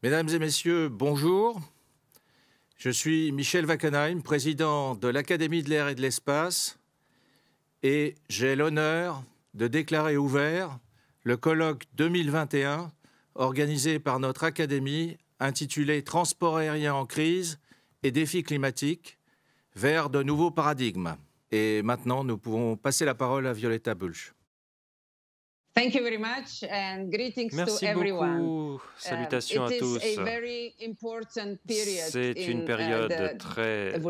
Mesdames et messieurs, bonjour. Je suis Michel Wackenheim, président de l'Académie de l'air et de l'espace, et j'ai l'honneur de déclarer ouvert le colloque 2021 organisé par notre Académie intitulé « Transport aérien en crise et défis climatiques vers de nouveaux paradigmes ». Et maintenant, nous pouvons passer la parole à Violetta Bulch. Thank you very much and greetings to everyone. Beaucoup. Salutations à tous. C'est une période très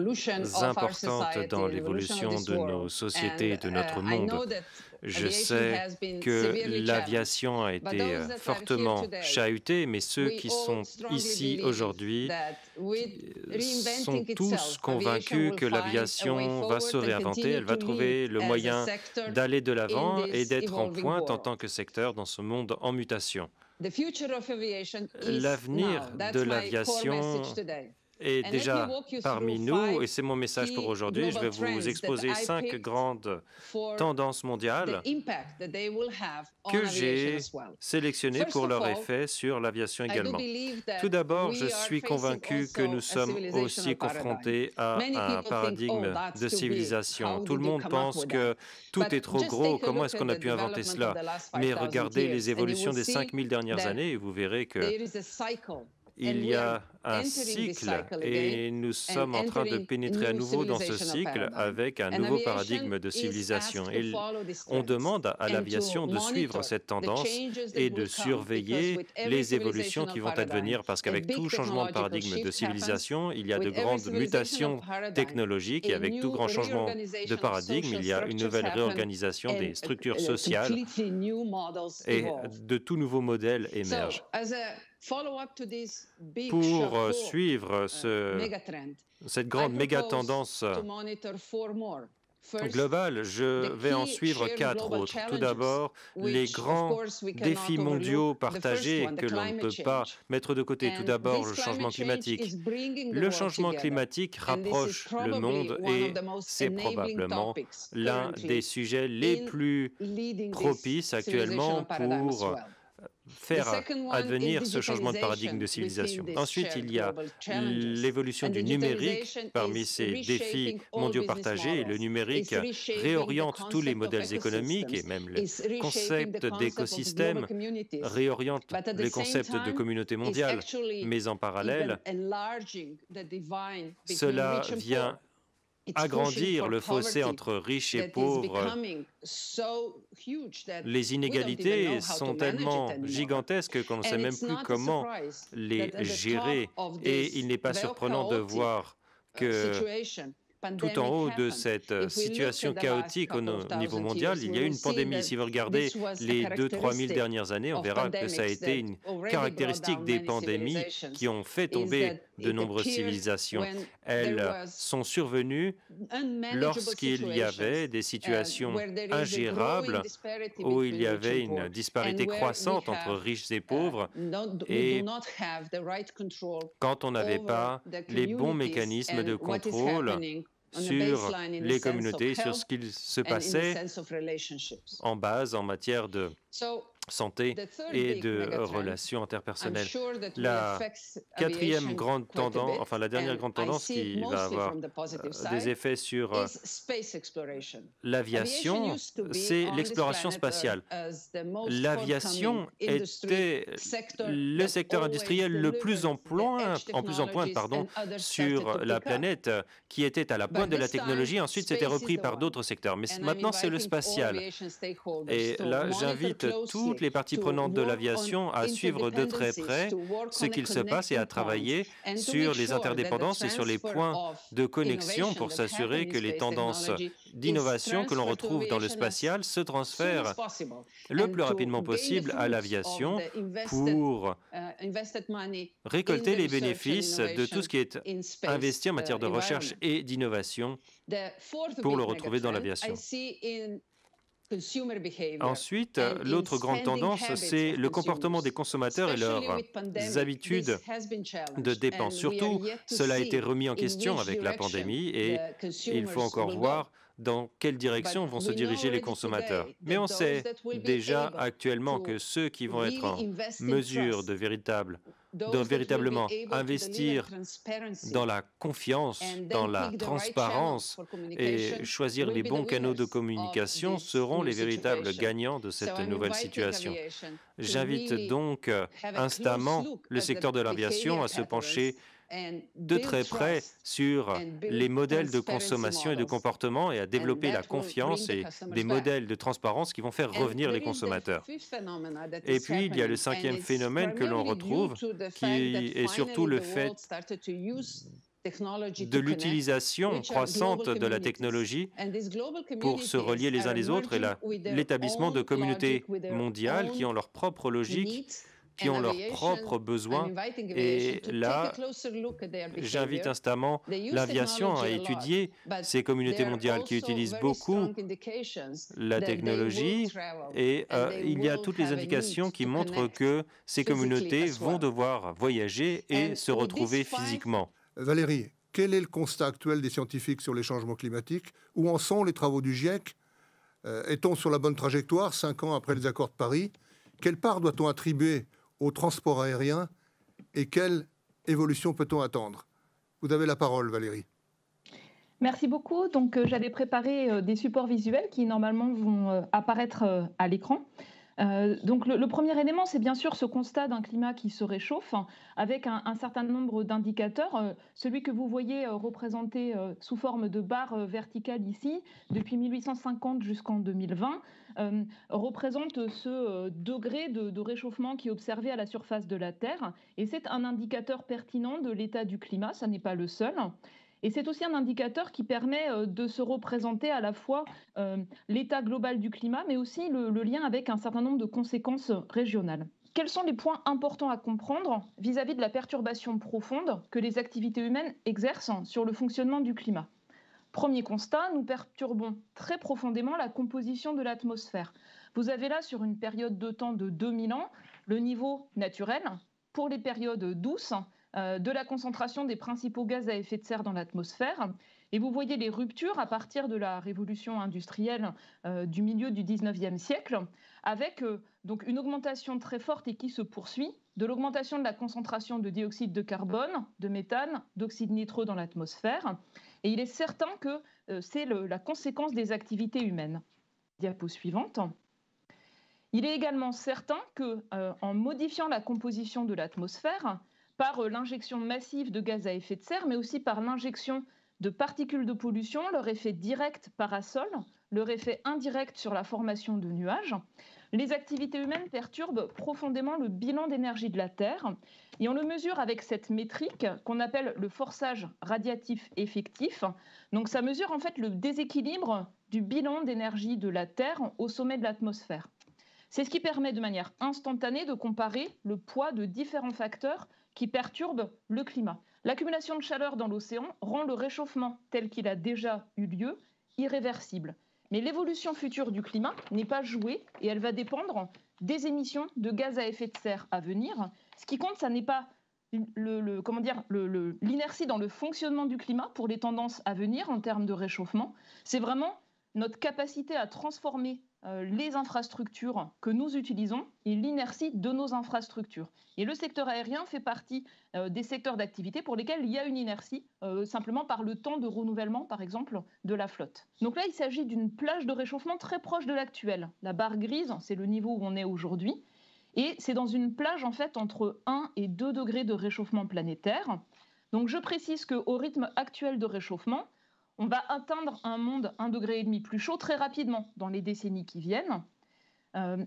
importante dans l'évolution de nos sociétés et de notre monde. Je sais que l'aviation a été fortement chahutée, mais ceux qui sont ici aujourd'hui sont tous convaincus que l'aviation va se réinventer, elle va trouver le moyen d'aller de l'avant et d'être en pointe en tant que secteur dans ce monde en mutation. L'avenir de l'aviation est déjà parmi nous et c'est mon message pour aujourd'hui. Je vais vous exposer 5 grandes tendances mondiales que j'ai sélectionnées pour leur effet sur l'aviation également. Tout d'abord, je suis convaincu que nous sommes aussi confrontés à un paradigme de civilisation. Tout le monde pense que tout est trop gros, comment est-ce qu'on a pu inventer cela? Mais regardez les évolutions des 5000 dernières années et vous verrez que il y a un cycle et nous sommes en train de pénétrer à nouveau dans ce cycle avec un nouveau paradigme de civilisation. Et on demande à l'aviation de suivre cette tendance et de surveiller les évolutions qui vont advenir parce qu'avec tout changement de paradigme de civilisation, il y a de grandes mutations technologiques et avec tout grand changement de paradigme, il y a une nouvelle réorganisation des structures sociales et de tout nouveaux modèles émergent. Pour suivre cette grande méga-tendance globale, je vais en suivre 4 autres. Tout d'abord, les grands défis mondiaux partagés que l'on ne peut pas mettre de côté. Tout d'abord, le changement climatique. Le changement climatique rapproche le monde et c'est probablement l'un des sujets les plus propices actuellement pour faire advenir ce changement de paradigme de civilisation. Ensuite, il y a l'évolution du numérique parmi ces défis mondiaux partagés. Et le numérique réoriente tous les modèles économiques et même les concepts d'écosystèmes, réoriente les concepts de communauté mondiale. Mais en parallèle, cela vient agrandir le fossé entre riches et pauvres. Les inégalités sont tellement gigantesques qu'on ne sait même plus comment les gérer. Et il n'est pas surprenant de voir que tout en haut de cette situation chaotique au niveau mondial, il y a eu une pandémie. Si vous regardez les 2-3 000 dernières années, on verra que ça a été une caractéristique des pandémies qui ont fait tomber de nombreuses civilisations. Elles sont survenues lorsqu'il y avait des situations ingérables où il y avait une disparité croissante entre riches et pauvres et quand on n'avait pas les bons mécanismes de contrôle sur les communautés, sur ce qu'il se passait en base en matière de santé et de relations interpersonnelles. La quatrième grande tendance, enfin la dernière grande tendance qui va avoir des effets sur l'aviation, c'est l'exploration spatiale. L'aviation était le secteur industriel le plus en pointe sur la planète, qui était à la pointe de la technologie. Ensuite, c'était repris par d'autres secteurs. Mais maintenant, c'est le spatial. Et là, j'invite toutes les parties prenantes de l'aviation à suivre de très près ce qu'il se passe et à travailler sur les interdépendances et sur les points de connexion pour s'assurer que les tendances d'innovation que l'on retrouve dans le spatial se transfèrent le plus rapidement possible à l'aviation pour récolter les bénéfices de tout ce qui est investi en matière de recherche et d'innovation pour le retrouver dans l'aviation. Ensuite, l'autre grande tendance, c'est le comportement des consommateurs et leurs habitudes de dépenses. Surtout, cela a été remis en question avec la pandémie et il faut encore voir dans quelle direction vont se diriger les consommateurs. Mais on sait déjà actuellement que ceux qui vont être en mesure de véritablement doivent véritablement investir dans la confiance, dans la transparence et choisir les bons canaux de communication seront les véritables gagnants de cette nouvelle situation. J'invite donc instamment le secteur de l'aviation à se pencher de très près sur les modèles de consommation et de comportement et à développer la confiance et des modèles de transparence qui vont faire revenir les consommateurs. Et puis, il y a le cinquième phénomène que l'on retrouve, qui est surtout le fait de l'utilisation croissante de la technologie pour se relier les uns les autres et l'établissement de communautés mondiales qui ont leur propre logique, qui ont leurs propres besoins. Et là, j'invite instamment l'aviation à étudier ces communautés mondiales qui utilisent beaucoup la technologie. Et il y a toutes les indications qui montrent que ces communautés vont devoir voyager et se retrouver physiquement. Valérie, quel est le constat actuel des scientifiques sur les changements climatiques? Où en sont les travaux du GIEC? Est-on sur la bonne trajectoire 5 ans après les accords de Paris? Quelle part doit-on attribuer au transport aérien et quelle évolution peut-on attendre? Vous avez la parole, Valérie. Merci beaucoup. Donc, j'avais préparé des supports visuels qui, normalement, vont apparaître à l'écran. Donc, le premier élément, c'est bien sûr ce constat d'un climat qui se réchauffe avec un certain nombre d'indicateurs. Celui que vous voyez représenté sous forme de barre verticale ici, depuis 1850 jusqu'en 2020, représente ce degré de réchauffement qui est observé à la surface de la Terre. Et c'est un indicateur pertinent de l'état du climat, ça n'est pas le seul. Et c'est aussi un indicateur qui permet de se représenter à la fois l'état global du climat, mais aussi le lien avec un certain nombre de conséquences régionales. Quels sont les points importants à comprendre vis-à-vis de la perturbation profonde que les activités humaines exercent sur le fonctionnement du climat? Premier constat, nous perturbons très profondément la composition de l'atmosphère. Vous avez là, sur une période de temps de 2000 ans, le niveau naturel pour les périodes douces de la concentration des principaux gaz à effet de serre dans l'atmosphère. Et vous voyez les ruptures à partir de la révolution industrielle du milieu du 19e siècle, avec donc une augmentation très forte et qui se poursuit de l'augmentation de la concentration de dioxyde de carbone, de méthane, d'oxyde nitreux dans l'atmosphère. Et il est certain que c'est la conséquence des activités humaines. Diapo suivante. Il est également certain qu'en modifiant la composition de l'atmosphère, par l'injection massive de gaz à effet de serre, mais aussi par l'injection de particules de pollution, leur effet direct parasol, leur effet indirect sur la formation de nuages, les activités humaines perturbent profondément le bilan d'énergie de la Terre et on le mesure avec cette métrique qu'on appelle le forçage radiatif effectif. Donc ça mesure en fait le déséquilibre du bilan d'énergie de la Terre au sommet de l'atmosphère. C'est ce qui permet de manière instantanée de comparer le poids de différents facteurs qui perturbent le climat. L'accumulation de chaleur dans l'océan rend le réchauffement tel qu'il a déjà eu lieu irréversible. Mais l'évolution future du climat n'est pas jouée et elle va dépendre des émissions de gaz à effet de serre à venir. Ce qui compte, ça n'est pas l'inertie dans le fonctionnement du climat pour les tendances à venir en termes de réchauffement. C'est vraiment notre capacité à transformer les infrastructures que nous utilisons et l'inertie de nos infrastructures. Et le secteur aérien fait partie des secteurs d'activité pour lesquels il y a une inertie, simplement par le temps de renouvellement, par exemple, de la flotte. Donc là, il s'agit d'une plage de réchauffement très proche de l'actuel. La barre grise, c'est le niveau où on est aujourd'hui. Et c'est dans une plage, en fait, entre 1 et 2 degrés de réchauffement planétaire. Donc je précise qu'au rythme actuel de réchauffement, on va atteindre un monde 1,5 degré plus chaud très rapidement dans les décennies qui viennent.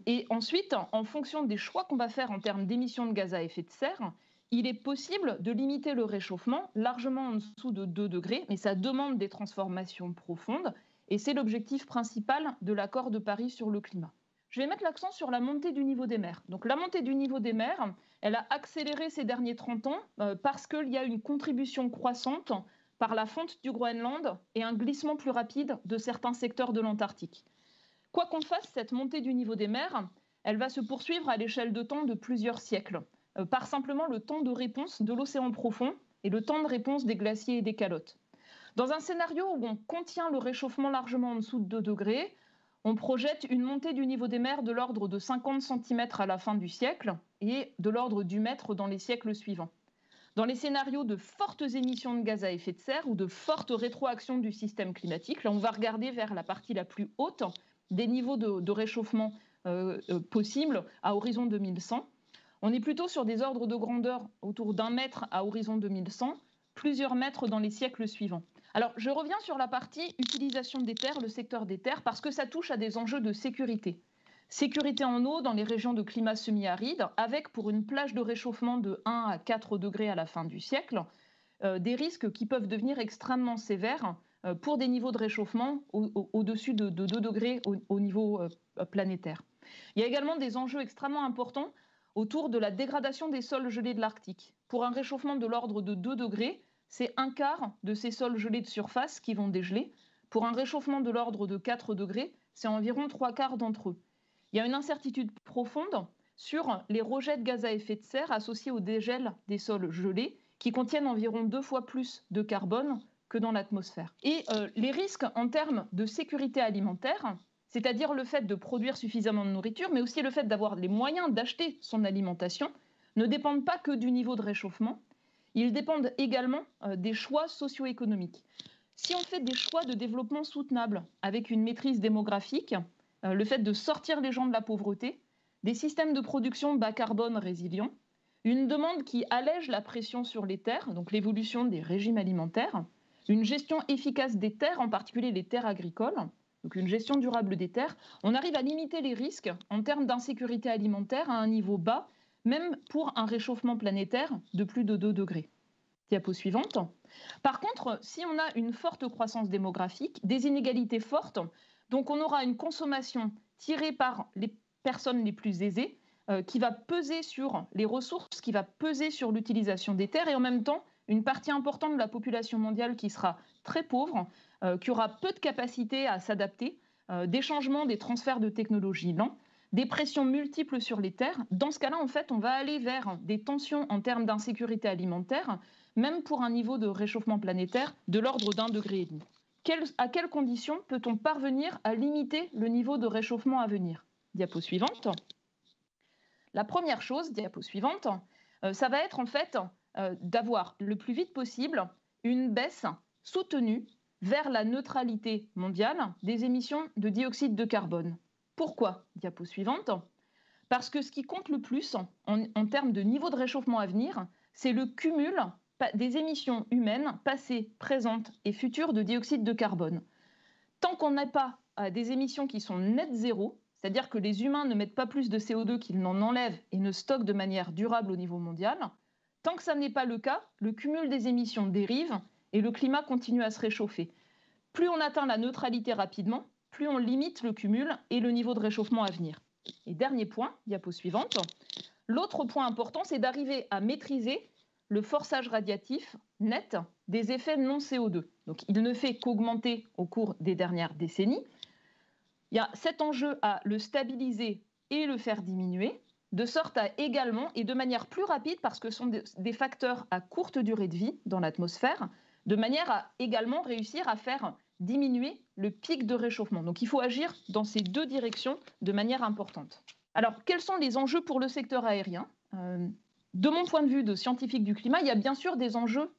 Et ensuite, en fonction des choix qu'on va faire en termes d'émissions de gaz à effet de serre, il est possible de limiter le réchauffement largement en dessous de 2 degrés, mais ça demande des transformations profondes, et c'est l'objectif principal de l'accord de Paris sur le climat. Je vais mettre l'accent sur la montée du niveau des mers. Donc la montée du niveau des mers, elle a accéléré ces derniers 30 ans parce qu'il y a une contribution croissante par la fonte du Groenland et un glissement plus rapide de certains secteurs de l'Antarctique. Quoi qu'on fasse, cette montée du niveau des mers, elle va se poursuivre à l'échelle de temps de plusieurs siècles, par simplement le temps de réponse de l'océan profond et le temps de réponse des glaciers et des calottes. Dans un scénario où on contient le réchauffement largement en dessous de 2 degrés, on projette une montée du niveau des mers de l'ordre de 50 cm à la fin du siècle et de l'ordre du mètre dans les siècles suivants. Dans les scénarios de fortes émissions de gaz à effet de serre ou de forte rétroaction du système climatique, là on va regarder vers la partie la plus haute des niveaux de réchauffement possibles à horizon 2100. On est plutôt sur des ordres de grandeur autour d'1 mètre à horizon 2100, plusieurs mètres dans les siècles suivants. Alors, je reviens sur la partie utilisation des terres, le secteur des terres, parce que ça touche à des enjeux de sécurité. Sécurité en eau dans les régions de climat semi-aride, avec pour une plage de réchauffement de 1 à 4 degrés à la fin du siècle, des risques qui peuvent devenir extrêmement sévères pour des niveaux de réchauffement au-dessus de 2 degrés au niveau planétaire. Il y a également des enjeux extrêmement importants autour de la dégradation des sols gelés de l'Arctique. Pour un réchauffement de l'ordre de 2 degrés, c'est un quart de ces sols gelés de surface qui vont dégeler. Pour un réchauffement de l'ordre de 4 degrés, c'est environ 3/4 d'entre eux. Il y a une incertitude profonde sur les rejets de gaz à effet de serre associés au dégel des sols gelés, qui contiennent environ 2 fois plus de carbone que dans l'atmosphère. Et les risques en termes de sécurité alimentaire, c'est-à-dire le fait de produire suffisamment de nourriture, mais aussi le fait d'avoir les moyens d'acheter son alimentation, ne dépendent pas que du niveau de réchauffement. Ils dépendent également des choix socio-économiques. Si on fait des choix de développement soutenable avec une maîtrise démographique, le fait de sortir les gens de la pauvreté, des systèmes de production bas carbone résilients, une demande qui allège la pression sur les terres, donc l'évolution des régimes alimentaires, une gestion efficace des terres, en particulier les terres agricoles, donc une gestion durable des terres, on arrive à limiter les risques en termes d'insécurité alimentaire à un niveau bas, même pour un réchauffement planétaire de plus de 2 degrés. Diapo suivante. Par contre, si on a une forte croissance démographique, des inégalités fortes, donc on aura une consommation tirée par les personnes les plus aisées, qui va peser sur les ressources, qui va peser sur l'utilisation des terres, et en même temps, une partie importante de la population mondiale qui sera très pauvre, qui aura peu de capacité à s'adapter, des changements, des transferts de technologies lents, des pressions multiples sur les terres. Dans ce cas-là, en fait, on va aller vers des tensions en termes d'insécurité alimentaire, même pour un niveau de réchauffement planétaire de l'ordre d'1,5 degré. À quelles conditions peut-on parvenir à limiter le niveau de réchauffement à venir? Diapo suivante. La première chose, diapo suivante, ça va être en fait d'avoir le plus vite possible une baisse soutenue vers la neutralité mondiale des émissions de dioxyde de carbone. Pourquoi? Diapo suivante. Parce que ce qui compte le plus en termes de niveau de réchauffement à venir, c'est le cumul des émissions humaines passées, présentes et futures de dioxyde de carbone. Tant qu'on n'a pas des émissions qui sont net zéro, c'est-à-dire que les humains ne mettent pas plus de CO2 qu'ils n'en enlèvent et ne stockent de manière durable au niveau mondial, tant que ça n'est pas le cas, le cumul des émissions dérive et le climat continue à se réchauffer. Plus on atteint la neutralité rapidement, plus on limite le cumul et le niveau de réchauffement à venir. Et dernier point, diapo suivante, l'autre point important, c'est d'arriver à maîtriser le forçage radiatif net des effets non CO2. Donc il ne fait qu'augmenter au cours des dernières décennies. Il y a cet enjeu à le stabiliser et le faire diminuer, de sorte à également, et de manière plus rapide, parce que ce sont des facteurs à courte durée de vie dans l'atmosphère, de manière à également réussir à faire diminuer le pic de réchauffement. Donc il faut agir dans ces deux directions de manière importante. Alors, quels sont les enjeux pour le secteur aérien ? De mon point de vue de scientifique du climat, il y a bien sûr des enjeux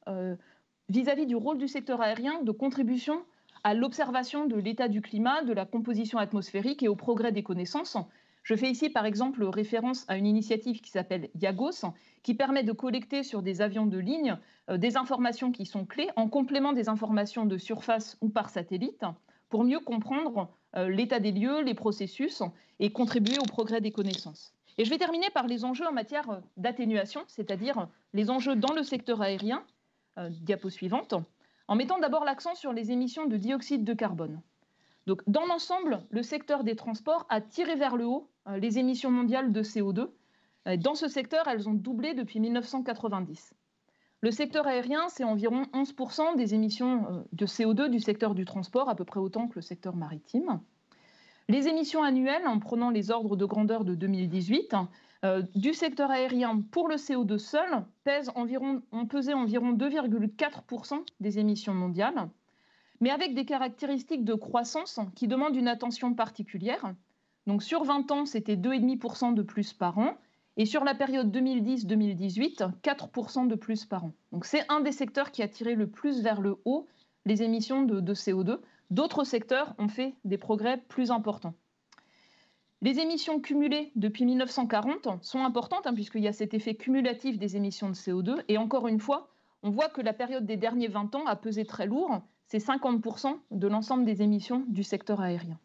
vis-à-vis du rôle du secteur aérien de contribution à l'observation de l'état du climat, de la composition atmosphérique et au progrès des connaissances. Je fais ici par exemple référence à une initiative qui s'appelle IAGOS, qui permet de collecter sur des avions de ligne des informations qui sont clés, en complément des informations de surface ou par satellite, pour mieux comprendre l'état des lieux, les processus et contribuer au progrès des connaissances. Et je vais terminer par les enjeux en matière d'atténuation, c'est-à-dire les enjeux dans le secteur aérien, diapo suivante, en mettant d'abord l'accent sur les émissions de dioxyde de carbone. Donc, dans l'ensemble, le secteur des transports a tiré vers le haut les émissions mondiales de CO2. Dans ce secteur, elles ont doublé depuis 1990. Le secteur aérien, c'est environ 11% des émissions de CO2 du secteur du transport, à peu près autant que le secteur maritime. Les émissions annuelles, en prenant les ordres de grandeur de 2018, du secteur aérien pour le CO2 seul, ont pesé environ 2,4% des émissions mondiales. mais avec des caractéristiques de croissance qui demandent une attention particulière. Donc sur 20 ans, c'était 2,5% de plus par an, et sur la période 2010-2018, 4% de plus par an. Donc c'est un des secteurs qui a tiré le plus vers le haut les émissions de CO2. D'autres secteurs ont fait des progrès plus importants. Les émissions cumulées depuis 1940 sont importantes, puisqu'il y a cet effet cumulatif des émissions de CO2. Et encore une fois, on voit que la période des derniers 20 ans a pesé très lourd. C'est 50% de l'ensemble des émissions du secteur aérien.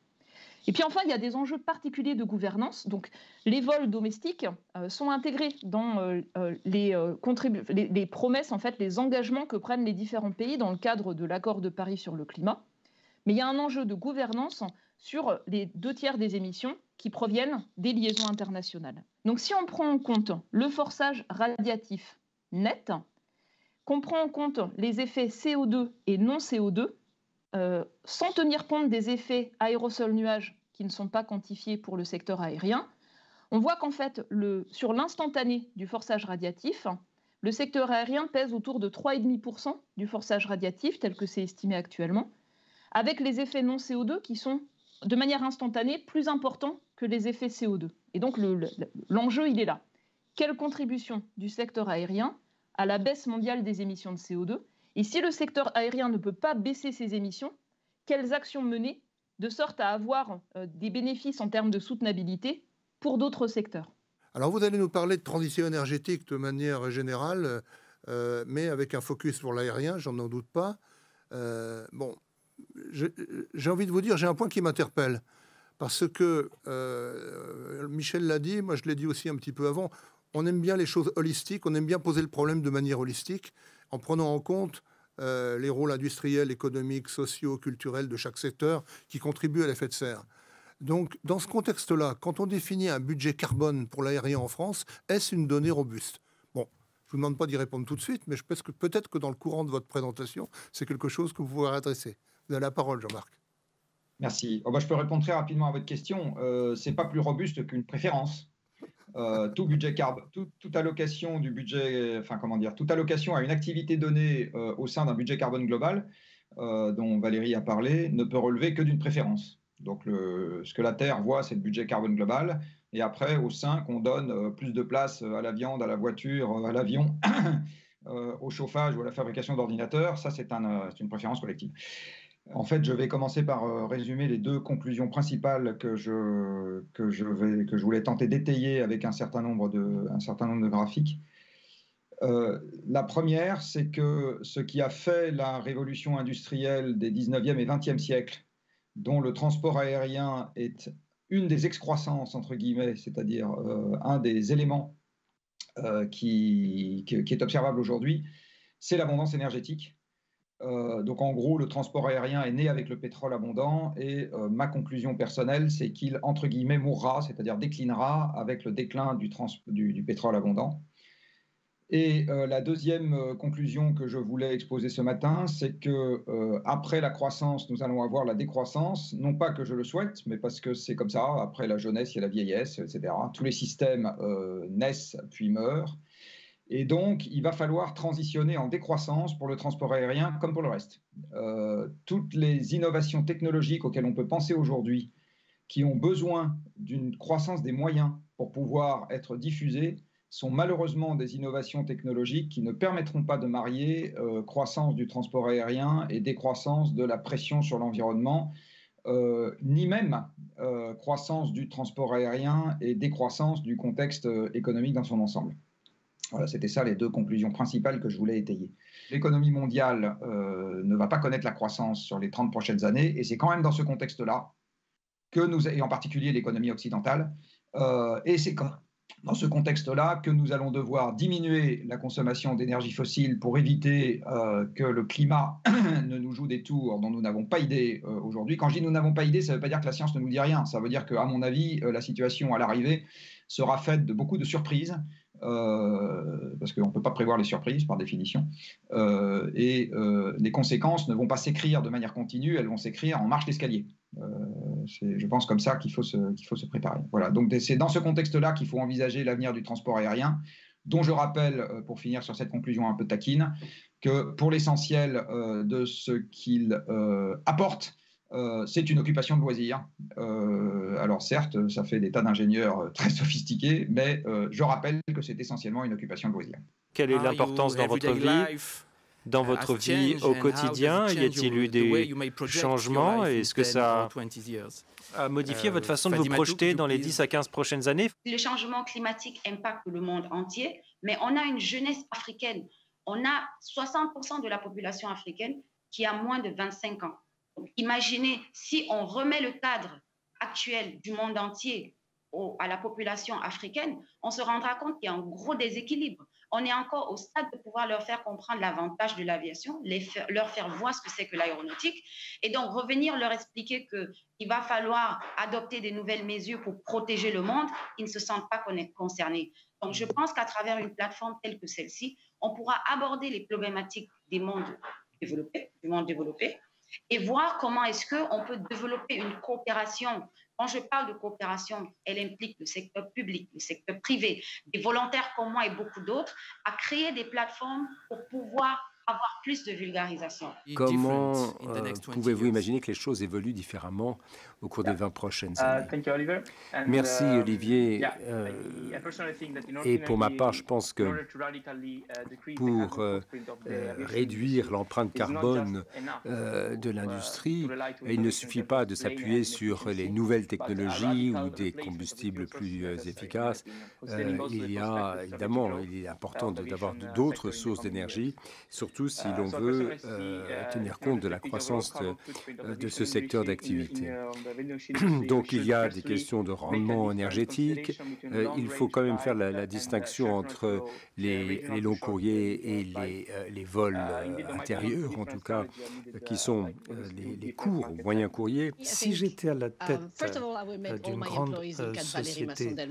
Et puis enfin, il y a des enjeux particuliers de gouvernance. Donc, les vols domestiques sont intégrés dans les promesses, en fait, les engagements que prennent les différents pays dans le cadre de l'accord de Paris sur le climat. Mais il y a un enjeu de gouvernance sur les 2/3 des émissions qui proviennent des liaisons internationales. Donc, si on prend en compte le forçage radiatif net, qu'on prend en compte les effets CO2 et non CO2, sans tenir compte des effets aérosols-nuages qui ne sont pas quantifiés pour le secteur aérien, on voit qu'en fait, sur l'instantané du forçage radiatif, le secteur aérien pèse autour de 3,5% du forçage radiatif, tel que c'est estimé actuellement, avec les effets non CO2 qui sont, de manière instantanée, plus importants que les effets CO2. Et donc, l'enjeu, il est là. Quelle contribution du secteur aérien à la baisse mondiale des émissions de CO2 ? Et si le secteur aérien ne peut pas baisser ses émissions, quelles actions mener de sorte à avoir des bénéfices en termes de soutenabilité pour d'autres secteurs? Alors vous allez nous parler de transition énergétique de manière générale, mais avec un focus pour l'aérien, j'en doute pas. Bon, j'ai envie de vous dire, j'ai un point qui m'interpelle, parce que Michel l'a dit, moi je l'ai dit aussi un petit peu avant, on aime bien les choses holistiques, on aime bien poser le problème de manière holistique, en prenant en compte les rôles industriels, économiques, sociaux, culturels de chaque secteur qui contribuent à l'effet de serre. Donc, dans ce contexte-là, quand on définit un budget carbone pour l'aérien en France, est-ce une donnée robuste? Bon, je ne vous demande pas d'y répondre tout de suite, mais je pense que peut-être que dans le courant de votre présentation, c'est quelque chose que vous pouvez adresser. Vous avez la parole, Jean-Marc. Merci. Je peux répondre très rapidement à votre question. Ce n'est pas plus robuste qu'une préférence. Tout budget toute allocation du budget, toute allocation à une activité donnée au sein d'un budget carbone global, dont Valérie a parlé, ne peut relever que d'une préférence. Donc, ce que la Terre voit, c'est le budget carbone global. Et après, au sein, qu'on donne plus de place à la viande, à la voiture, à l'avion, au chauffage ou à la fabrication d'ordinateurs, ça, c'est une préférence collective. En fait, je vais commencer par résumer les deux conclusions principales que je voulais tenter d'étayer avec un certain nombre de graphiques. La première, c'est que ce qui a fait la révolution industrielle des 19e et 20e siècles, dont le transport aérien est une des excroissances, entre guillemets, c'est-à-dire un des éléments qui est observable aujourd'hui, c'est l'abondance énergétique. Donc en gros, le transport aérien est né avec le pétrole abondant et ma conclusion personnelle, c'est qu'il, entre guillemets, mourra, c'est-à-dire déclinera avec le déclin du pétrole abondant. Et la deuxième conclusion que je voulais exposer ce matin, c'est que après la croissance, nous allons avoir la décroissance, non pas que je le souhaite, mais parce que c'est comme ça, après la jeunesse, il y a la vieillesse, etc. Tous les systèmes naissent puis meurent. Et donc, il va falloir transitionner en décroissance pour le transport aérien comme pour le reste. Toutes les innovations technologiques auxquelles on peut penser aujourd'hui, qui ont besoin d'une croissance des moyens pour pouvoir être diffusées, sont malheureusement des innovations technologiques qui ne permettront pas de marier croissance du transport aérien et décroissance de la pression sur l'environnement, ni même croissance du transport aérien et décroissance du contexte économique dans son ensemble. Voilà, c'était ça les deux conclusions principales que je voulais étayer. L'économie mondiale ne va pas connaître la croissance sur les 30 prochaines années, et c'est quand même dans ce contexte-là et en particulier l'économie occidentale, et c'est dans ce contexte-là que nous allons devoir diminuer la consommation d'énergie fossile pour éviter que le climat ne nous joue des tours dont nous n'avons pas idée aujourd'hui. Quand je dis nous n'avons pas idée, ça ne veut pas dire que la science ne nous dit rien. Ça veut dire qu'à mon avis, la situation à l'arrivée sera faite de beaucoup de surprises, parce qu'on ne peut pas prévoir les surprises par définition, et les conséquences ne vont pas s'écrire de manière continue, elles vont s'écrire en marche d'escalier. C'est, je pense, comme ça qu'il faut se préparer. Voilà. Donc c'est dans ce contexte-là qu'il faut envisager l'avenir du transport aérien, dont je rappelle, pour finir sur cette conclusion un peu taquine, que pour l'essentiel de ce qu'il apporte, c'est une occupation de loisir. Alors certes, ça fait des tas d'ingénieurs très sophistiqués, mais je rappelle que c'est essentiellement une occupation de loisir. Quelle est l'importance dans votre vie, au quotidien? Y a-t-il eu des changements? Est-ce que ça a modifié votre façon de vous projeter dans les 10 à 15 prochaines années? Le changement climatique impacte le monde entier, mais on a une jeunesse africaine. On a 60% de la population africaine qui a moins de 25 ans. Donc, imaginez, si on remet le cadre actuel du monde entier à la population africaine, on se rendra compte qu'il y a un gros déséquilibre. On est encore au stade de pouvoir leur faire comprendre l'avantage de l'aviation, leur faire voir ce que c'est que l'aéronautique, et donc revenir leur expliquer qu'il va falloir adopter des nouvelles mesures pour protéger le monde. Ils ne se sentent pas concernés. Donc je pense qu'à travers une plateforme telle que celle-ci, on pourra aborder les problématiques du monde développé, et voir comment est-ce qu'on peut développer une coopération. Quand je parle de coopération, elle implique le secteur public, le secteur privé, des volontaires comme moi et beaucoup d'autres, à créer des plateformes pour pouvoir avoir plus de vulgarisation. Comment pouvez-vous imaginer que les choses évoluent différemment au cours des 20 prochaines années? Merci Olivier. Et pour ma part, je pense que pour réduire l'empreinte carbone de l'industrie, il ne suffit pas de s'appuyer sur les nouvelles technologies ou des combustibles plus efficaces. Il y a évidemment, il est important d'avoir d'autres sources d'énergie, surtout si l'on veut tenir compte de la croissance de ce secteur d'activité. Donc il y a des questions de rendement énergétique. Il faut quand même faire la distinction entre les longs courriers et les vols intérieurs, en tout cas, qui sont les courts ou moyens courriers. Si j'étais à la tête d'une grande société de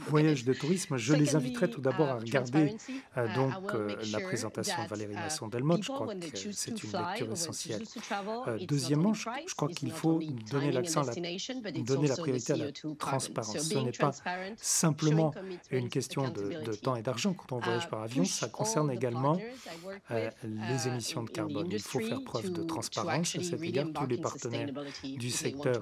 voyage de tourisme, je les inviterais tout d'abord à regarder la présentation de Valérie Masson-Delmotte. Je crois que c'est une lecture essentielle. Deuxièmement, je crois qu'il faut donner la priorité à la transparence. Ce n'est pas simplement une question de temps et d'argent quand on voyage par avion, ça concerne également les émissions de carbone. Il faut faire preuve de transparence à cet égard. Tous les partenaires du secteur,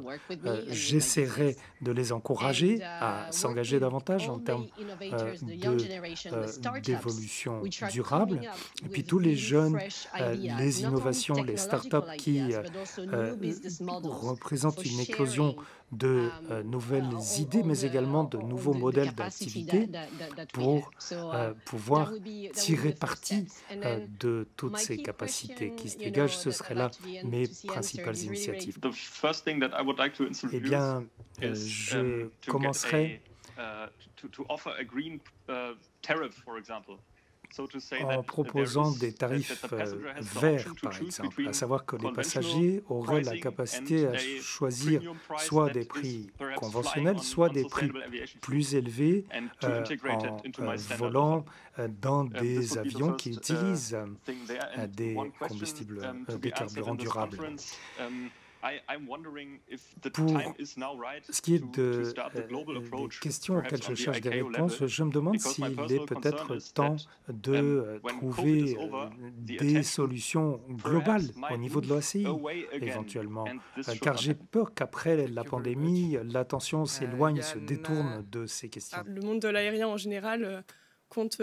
j'essaierai de les encourager à s'engager davantage en termes d'évolution durable. Et puis tous les jeunes, les innovations, les startups qui représentent une éclosion de nouvelles idées, mais également de nouveaux modèles d'activité pour pouvoir tirer parti de toutes ces capacités qui se dégagent. Ce seraient là mes principales initiatives. Eh bien, je commencerai en proposant des tarifs verts, par exemple, à savoir que les passagers auraient la capacité à choisir soit des prix conventionnels, soit des prix plus élevés en volant dans des avions qui utilisent des combustibles, des carburants durables. Pour ce qui est des questions auxquelles je cherche des réponses, je me demande s'il est peut-être temps de trouver des solutions globales au niveau de l'OACI, éventuellement, car j'ai peur qu'après la pandémie, l'attention s'éloigne, se détourne de ces questions. Le monde de l'aérien en général compte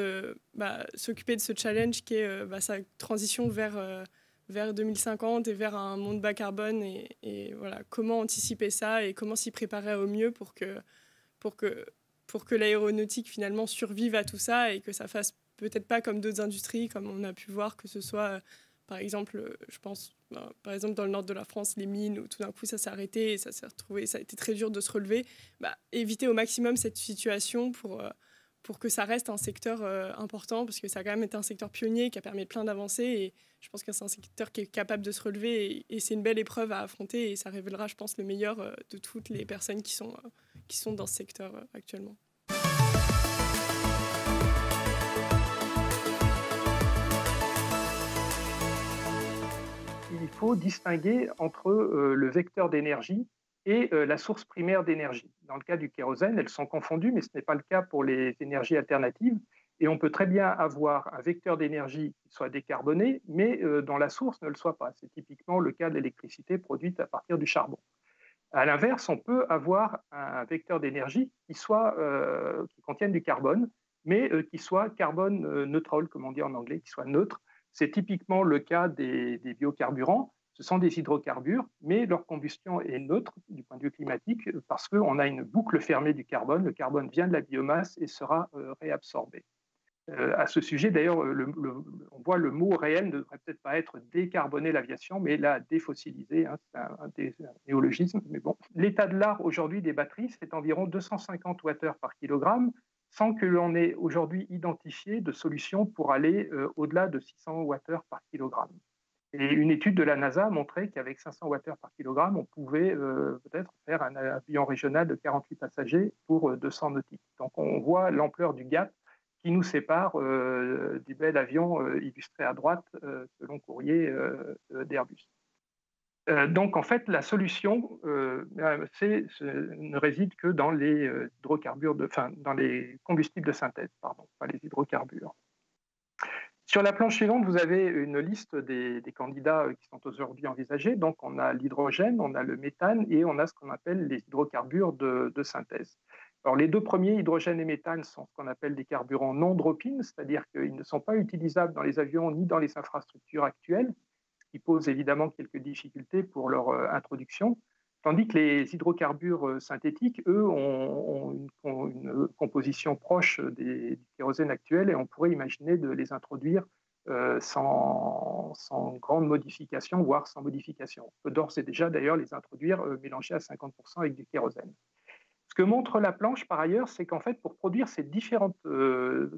s'occuper de ce challenge qui est sa transition vers 2050 et vers un monde bas carbone et voilà, comment anticiper ça et comment s'y préparer au mieux pour que l'aéronautique finalement survive à tout ça et que ça fasse peut-être pas comme d'autres industries, comme on a pu voir, que ce soit par exemple, je pense, par exemple dans le nord de la France, les mines, où tout d'un coup ça s'est arrêté et ça s'est retrouvé, ça a été très dur de se relever. Éviter au maximum cette situation pour que ça reste un secteur important, parce que ça a quand même été un secteur pionnier qui a permis plein d'avancées et je pense que c'est un secteur qui est capable de se relever et c'est une belle épreuve à affronter et ça révélera, je pense, le meilleur de toutes les personnes qui sont dans ce secteur actuellement. Il faut distinguer entre le vecteur d'énergie et la source primaire d'énergie. Dans le cas du kérosène, elles sont confondues, mais ce n'est pas le cas pour les énergies alternatives. Et on peut très bien avoir un vecteur d'énergie qui soit décarboné, mais dont la source ne le soit pas. C'est typiquement le cas de l'électricité produite à partir du charbon. À l'inverse, on peut avoir un vecteur d'énergie qui contienne du carbone, mais qui soit carbone neutral, comme on dit en anglais, qui soit neutre. C'est typiquement le cas des biocarburants. Ce sont des hydrocarbures, mais leur combustion est neutre du point de vue climatique parce qu'on a une boucle fermée du carbone. Le carbone vient de la biomasse et sera réabsorbé. À ce sujet, d'ailleurs, on voit le mot réel ne devrait peut-être pas être décarboner l'aviation, mais la défossiliser. Hein, c'est un néologisme. Mais bon. L'état de l'art aujourd'hui des batteries, c'est environ 250 Wh par kilogramme, sans que l'on ait aujourd'hui identifié de solution pour aller au-delà de 600 Wh par kilogramme. Et une étude de la NASA a montré qu'avec 500 Wh par kilogramme, on pouvait peut-être faire un avion régional de 48 passagers pour 200 nautiques. Donc on voit l'ampleur du gap qui nous sépare du bel avion illustré à droite, ce long courrier d'Airbus. Donc en fait, la solution ne réside que dans les dans les combustibles de synthèse, pardon, pas les hydrocarbures. Sur la planche suivante, vous avez une liste des candidats qui sont aujourd'hui envisagés. Donc, on a l'hydrogène, on a le méthane et on a ce qu'on appelle les hydrocarbures de synthèse. Alors, les deux premiers, hydrogène et méthane, sont ce qu'on appelle des carburants non drop-in, c'est-à-dire qu'ils ne sont pas utilisables dans les avions ni dans les infrastructures actuelles, ce qui pose évidemment quelques difficultés pour leur introduction. Tandis que les hydrocarbures synthétiques, eux, ont une composition proche du kérosène actuel et on pourrait imaginer de les introduire sans grande modification, voire sans modification. On peut d'ores et déjà d'ailleurs les introduire mélangés à 50% avec du kérosène. Ce que montre la planche par ailleurs, c'est qu'en fait pour produire ces différents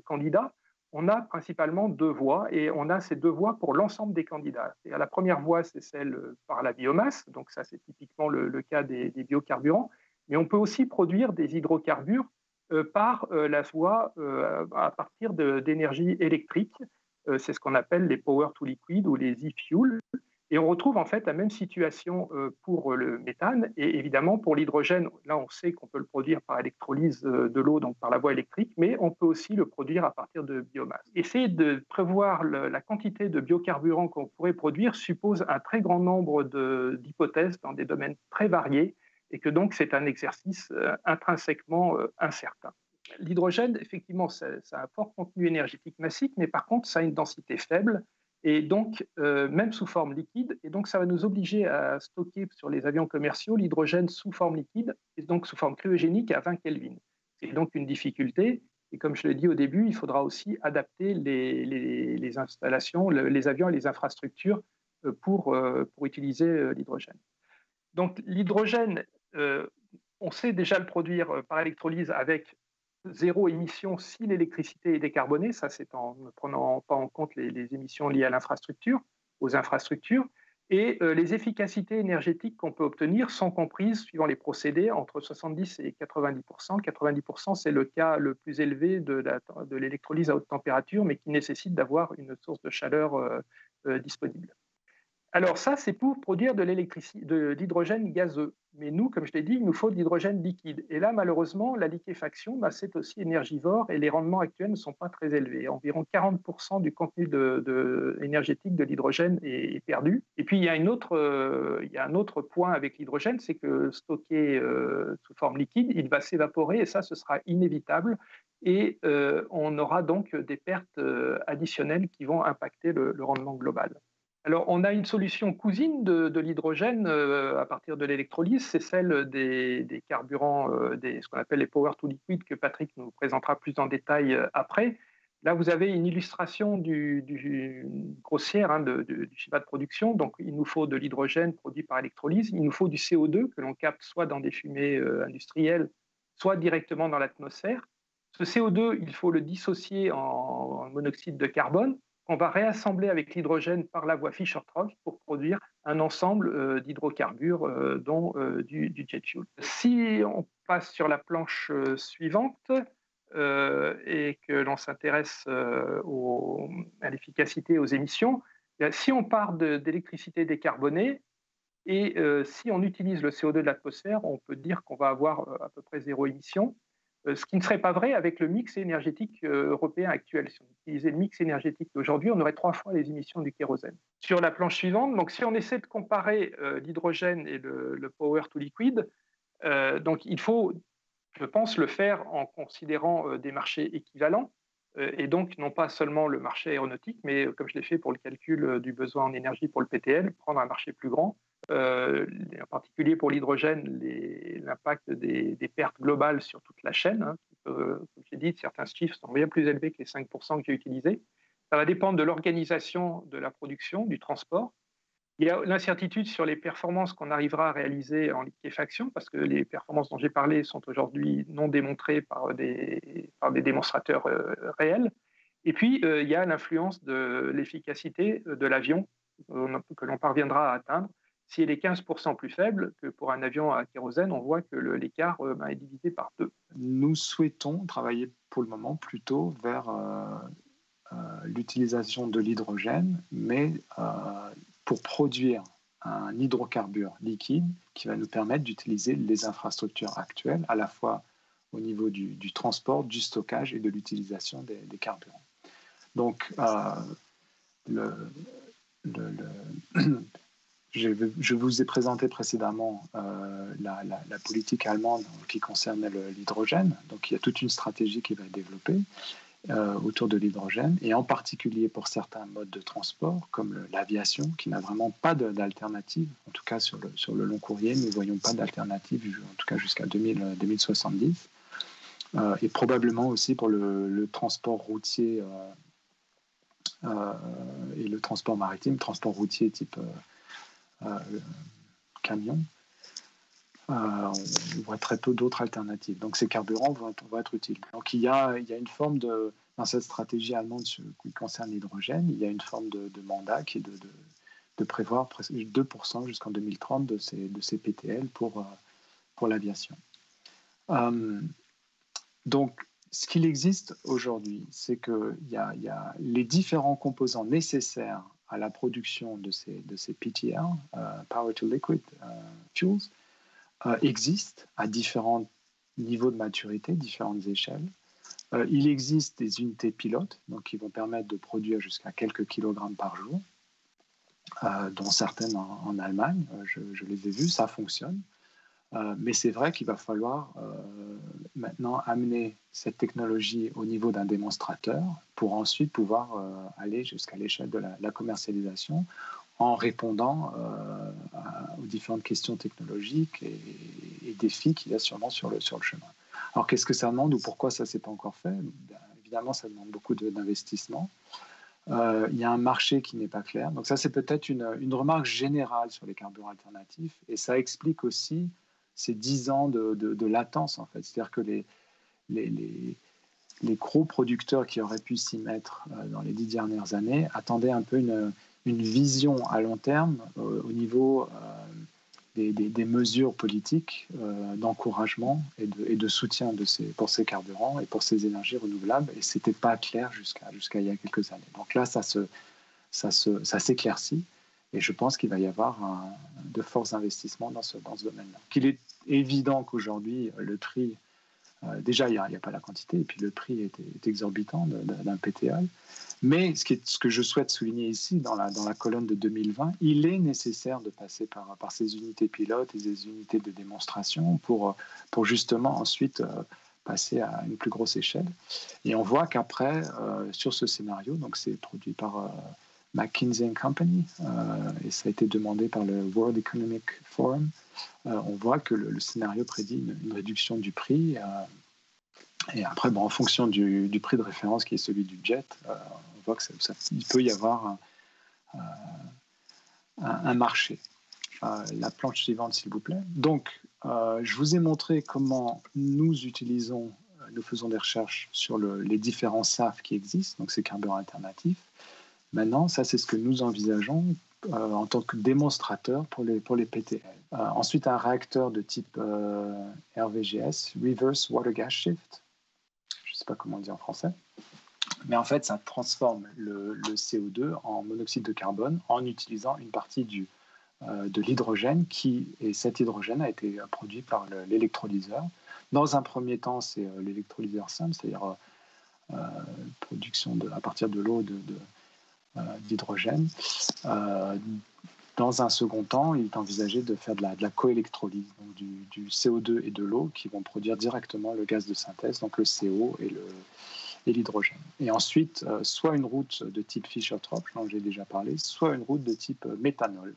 candidats, on a principalement deux voies et on a ces deux voies pour l'ensemble des candidats. Et la première voie, c'est celle par la biomasse, donc ça c'est typiquement le cas des biocarburants, mais on peut aussi produire des hydrocarbures par la voie à partir d'énergie électrique. C'est ce qu'on appelle les power to liquid ou les e-fuels. Et on retrouve en fait la même situation pour le méthane et évidemment pour l'hydrogène. Là, on sait qu'on peut le produire par électrolyse de l'eau, donc par la voie électrique, mais on peut aussi le produire à partir de biomasse. Essayer de prévoir la quantité de biocarburants qu'on pourrait produire suppose un très grand nombre d'hypothèses dans des domaines très variés et que donc c'est un exercice intrinsèquement incertain. L'hydrogène, effectivement, ça a un fort contenu énergétique massif, mais par contre, ça a une densité faible. Et donc, même sous forme liquide, et donc ça va nous obliger à stocker sur les avions commerciaux l'hydrogène sous forme liquide, et donc sous forme cryogénique à 20 Kelvin. C'est donc une difficulté, et comme je l'ai dit au début, il faudra aussi adapter les installations, les avions et les infrastructures pour utiliser l'hydrogène. Donc l'hydrogène, on sait déjà le produire par électrolyse avec zéro émission si l'électricité est décarbonée, ça c'est en ne prenant pas en compte les émissions liées à l'infrastructure, aux infrastructures, et les efficacités énergétiques qu'on peut obtenir sont comprises, suivant les procédés, entre 70 et 90%. 90%, c'est le cas le plus élevé de l'électrolyse à haute température, mais qui nécessite d'avoir une source de chaleur disponible. Alors ça, c'est pour produire de l'hydrogène gazeux. Mais nous, comme je l'ai dit, il nous faut de l'hydrogène liquide. Et là, malheureusement, la liquéfaction, c'est aussi énergivore et les rendements actuels ne sont pas très élevés. Environ 40% du contenu énergétique de l'hydrogène est perdu. Et puis, il y a un autre point avec l'hydrogène, c'est que stocké sous forme liquide, il va s'évaporer et ça, ce sera inévitable. Et on aura donc des pertes additionnelles qui vont impacter le rendement global. Alors, on a une solution cousine de l'hydrogène à partir de l'électrolyse, c'est celle des carburants, ce qu'on appelle les power to liquid, que Patrick nous présentera plus en détail après. Là, vous avez une illustration grossière du schéma de production. Donc, il nous faut de l'hydrogène produit par électrolyse, il nous faut du CO2 que l'on capte soit dans des fumées industrielles, soit directement dans l'atmosphère. Ce CO2, il faut le dissocier en monoxyde de carbone. On va réassembler avec l'hydrogène par la voie Fischer-Tropsch pour produire un ensemble d'hydrocarbures, dont du jet fuel. Si on passe sur la planche suivante et que l'on s'intéresse à l'efficacité et aux émissions, si on part d'électricité décarbonée et si on utilise le CO2 de l'atmosphère, on peut dire qu'on va avoir à peu près zéro émission. ce qui ne serait pas vrai avec le mix énergétique européen actuel. Si on utilisait le mix énergétique d'aujourd'hui, on aurait 3 fois les émissions du kérosène. Sur la planche suivante, donc si on essaie de comparer l'hydrogène et le power to liquid, donc il faut, je pense, le faire en considérant des marchés équivalents, et donc non pas seulement le marché aéronautique, mais comme je l'ai fait pour le calcul du besoin en énergie pour le PTL, prendre un marché plus grand. En particulier pour l'hydrogène, l'impact des pertes globales sur toute la chaîne, hein, comme j'ai dit, certains chiffres sont bien plus élevés que les 5% que j'ai utilisés. Ça va dépendre de l'organisation de la production, du transport. Il y a l'incertitude sur les performances qu'on arrivera à réaliser en liquéfaction, parce que les performances dont j'ai parlé sont aujourd'hui non démontrées par des démonstrateurs réels. Et puis, il y a l'influence de l'efficacité de l'avion que l'on parviendra à atteindre. Si elle est 15% plus faible que pour un avion à kérosène, on voit que l'écart est divisé par 2. Nous souhaitons travailler pour le moment plutôt vers l'utilisation de l'hydrogène, mais pour produire un hydrocarbure liquide qui va nous permettre d'utiliser les infrastructures actuelles, à la fois au niveau du transport, du stockage et de l'utilisation des carburants. Donc, je vous ai présenté précédemment la politique allemande qui concerne l'hydrogène. Donc, il y a toute une stratégie qui va être développée autour de l'hydrogène, et en particulier pour certains modes de transport, comme l'aviation, qui n'a vraiment pas d'alternative. En tout cas, sur le long courrier, nous ne voyons pas d'alternative, en tout cas jusqu'à 2070. Et probablement aussi pour le transport routier et le transport maritime, transport routier type camion, on voit très peu d'autres alternatives. Donc ces carburants vont être utiles. Donc il y a une forme dans cette stratégie allemande qui concerne l'hydrogène, il y a une forme de mandat qui est de prévoir presque 2% jusqu'en 2030 de ces PTL pour l'aviation. Donc ce qu'il existe aujourd'hui, c'est qu'il y a les différents composants nécessaires à la production de ces PTL, Power to Liquid Fuels, existent à différents niveaux de maturité, différentes échelles. Il existe des unités pilotes, donc qui vont permettre de produire jusqu'à quelques kilogrammes par jour, dont certaines en Allemagne, je les ai vues, ça fonctionne. Mais c'est vrai qu'il va falloir maintenant amener cette technologie au niveau d'un démonstrateur pour ensuite pouvoir aller jusqu'à l'échelle de la commercialisation en répondant aux différentes questions technologiques et défis qu'il y a sûrement sur le chemin. Alors qu'est-ce que ça demande ou pourquoi ça ne s'est pas encore fait? Bien, évidemment, ça demande beaucoup d'investissement. Il y a un marché qui n'est pas clair. Donc ça, c'est peut-être une remarque générale sur les carburants alternatifs, et ça explique aussi ces 10 ans de latence, en fait. C'est-à-dire que les gros producteurs qui auraient pu s'y mettre dans les 10 dernières années attendaient un peu une vision à long terme au niveau des mesures politiques d'encouragement et de soutien pour ces carburants et pour ces énergies renouvelables, et ce n'était pas clair jusqu'à il y a quelques années. Donc là, ça s'éclaircit. Et je pense qu'il va y avoir de forts investissements dans ce domaine-là. Qu'il est évident qu'aujourd'hui, le prix, déjà, il n'y a pas la quantité, et puis le prix est exorbitant d'un PTL. Mais ce que je souhaite souligner ici, dans la colonne de 2020, il est nécessaire de passer par ces unités pilotes et ces unités de démonstration pour justement ensuite passer à une plus grosse échelle. Et on voit qu'après, sur ce scénario, donc c'est produit par McKinsey & Company, et ça a été demandé par le World Economic Forum, on voit que le scénario prédit une réduction du prix. Et après, en fonction du prix de référence qui est celui du jet, on voit qu'il peut y avoir un marché. La planche suivante, s'il vous plaît. Donc, je vous ai montré comment nous faisons des recherches sur les différents SAF qui existent, donc ces carburants alternatifs. Maintenant, ça, c'est ce que nous envisageons en tant que démonstrateur pour les PTL. Ensuite, un réacteur de type RVGS, Reverse Water Gas Shift. Je ne sais pas comment on dit en français. Mais en fait, ça transforme le CO2 en monoxyde de carbone en utilisant une partie de l'hydrogène et cet hydrogène a été produit par l'électrolyseur. Dans un premier temps, c'est l'électrolyseur simple, c'est-à-dire production à partir de l'eau d'hydrogène. Dans un second temps, il est envisagé de faire de la coélectrolyse, donc du CO2 et de l'eau qui vont produire directement le gaz de synthèse, donc le CO et l'hydrogène. Et ensuite, soit une route de type Fischer-Tropsch, dont j'ai déjà parlé, soit une route de type méthanol,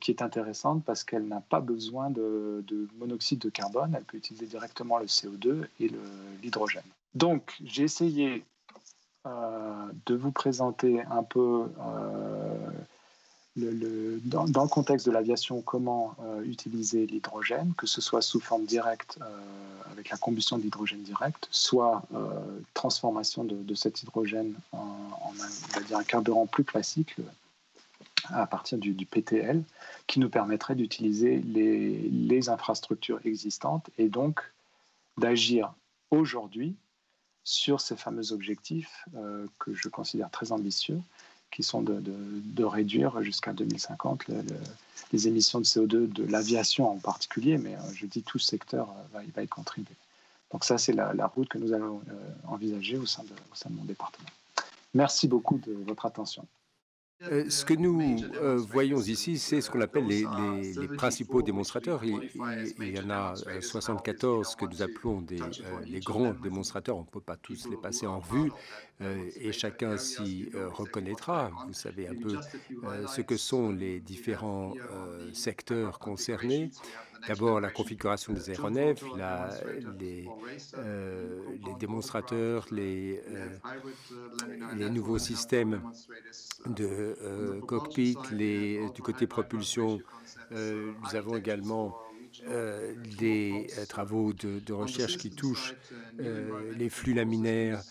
qui est intéressante parce qu'elle n'a pas besoin de monoxyde de carbone, elle peut utiliser directement le CO2 et l'hydrogène. Donc, j'ai essayé de vous présenter un peu dans le contexte de l'aviation, comment utiliser l'hydrogène, que ce soit sous forme directe avec la combustion d'hydrogène direct, soit transformation de cet hydrogène en on va dire un carburant plus classique à partir du PTL, qui nous permettrait d'utiliser les infrastructures existantes et donc d'agir aujourd'hui sur ces fameux objectifs que je considère très ambitieux, qui sont de réduire jusqu'à 2050 les émissions de CO2 de l'aviation en particulier, mais je dis tout secteur va y contribuer. Donc ça, c'est la route que nous allons envisager au sein de mon département. Merci beaucoup de votre attention. Ce que nous voyons ici, c'est ce qu'on appelle les principaux démonstrateurs. Il y en a 74 que nous appelons les grands démonstrateurs. On ne peut pas tous les passer en revue et chacun s'y reconnaîtra. Vous savez un peu ce que sont les différents secteurs concernés. D'abord, la configuration des aéronefs, les démonstrateurs, les nouveaux systèmes de cockpit, du côté propulsion. Nous avons également des travaux de recherche qui touchent les flux laminaires.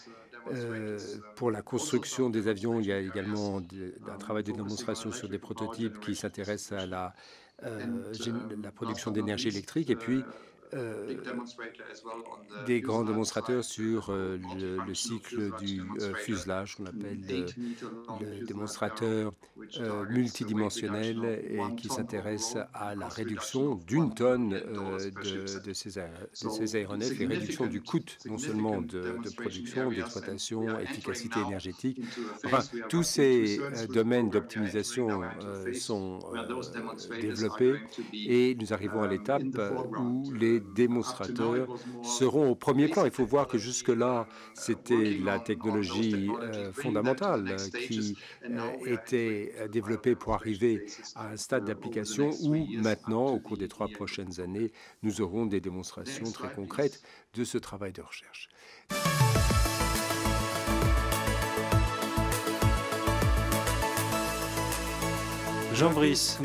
Pour la construction des avions, il y a également un travail de démonstration sur des prototypes qui s'intéressent à la production d'énergie électrique et puis des grands démonstrateurs sur le cycle du fuselage, qu'on appelle le démonstrateur multidimensionnel et qui s'intéresse à la réduction d'une tonne de ces aéronefs et réduction du coût non seulement de production, d'exploitation, efficacité énergétique. Enfin, tous ces domaines d'optimisation sont développés et nous arrivons à l'étape où les démonstrateurs seront au premier plan. Il faut voir que jusque-là, c'était la technologie fondamentale qui était développée pour arriver à un stade d'application où maintenant, au cours des 3 prochaines années, nous aurons des démonstrations très concrètes de ce travail de recherche. Jean Brice,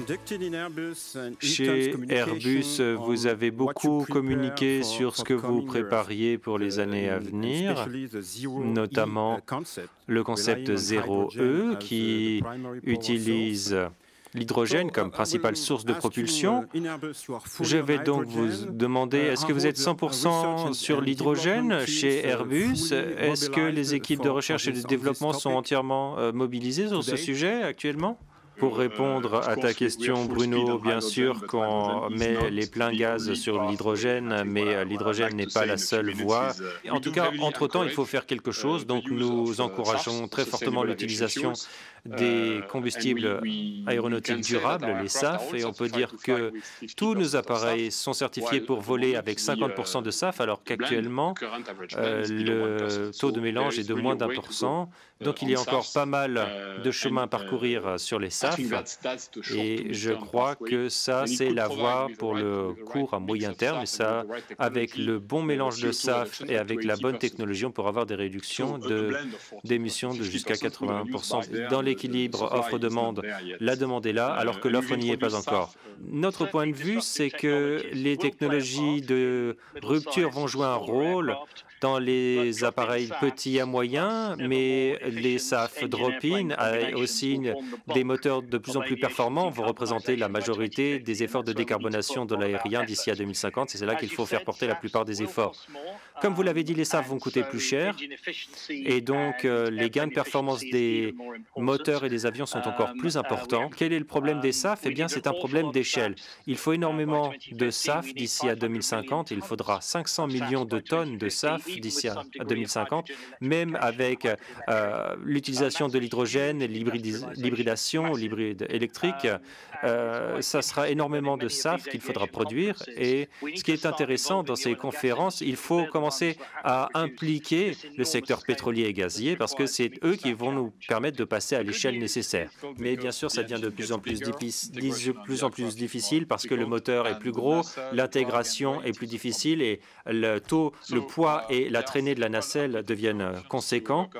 chez Airbus, vous avez beaucoup communiqué sur ce que vous prépariez pour les années à venir, notamment le concept 0E qui utilise l'hydrogène comme principale source de propulsion. Je vais donc vous demander, est-ce que vous êtes 100% sur l'hydrogène chez Airbus? Est-ce que les équipes de recherche et de développement sont entièrement mobilisées sur ce sujet actuellement? Pour répondre à ta question, Bruno, bien sûr qu'on met les pleins gaz sur l'hydrogène, mais l'hydrogène n'est pas la seule voie. En tout cas, entre-temps, il faut faire quelque chose. Donc, nous encourageons très fortement l'utilisation des combustibles aéronautiques durables, les SAF, et on peut dire que tous nos appareils sont certifiés pour voler avec 50% de SAF, alors qu'actuellement, le taux de mélange est de moins d'1%. Donc, il y a encore pas mal de chemin à parcourir sur les SAF, et je crois que ça, c'est la voie pour le court à moyen terme, et ça, avec le bon mélange de SAF et avec la bonne technologie, on pourra avoir des réductions d'émissions de jusqu'à 80%. Dans l'équilibre offre-demande, la demande est là, alors que l'offre n'y est pas encore. Notre point de vue, c'est que les technologies de rupture vont jouer un rôle dans les appareils petits à moyens, mais les SAF drop-in, aussi des moteurs moteurs de plus en plus performants vont représenter la majorité des efforts de décarbonation de l'aérien d'ici à 2050, et c'est là qu'il faut faire porter la plupart des efforts. Comme vous l'avez dit, les SAF vont coûter plus cher, et donc les gains de performance des moteurs et des avions sont encore plus importants. Quel est le problème des SAF? Eh bien, c'est un problème d'échelle. Il faut énormément de SAF d'ici à 2050. Il faudra 500 millions de tonnes de SAF d'ici à 2050, même avec l'utilisation de l'hydrogène, l'hybridation, l'hybride électrique. Ça sera énormément de SAF qu'il faudra produire. Et ce qui est intéressant dans ces conférences, il faut commencer à impliquer le secteur pétrolier et gazier parce que c'est eux qui vont nous permettre de passer à l'échelle nécessaire. Mais bien sûr, ça devient de plus en plus difficile parce que le moteur est plus gros, l'intégration est plus difficile et le poids et la traînée de la nacelle deviennent conséquents.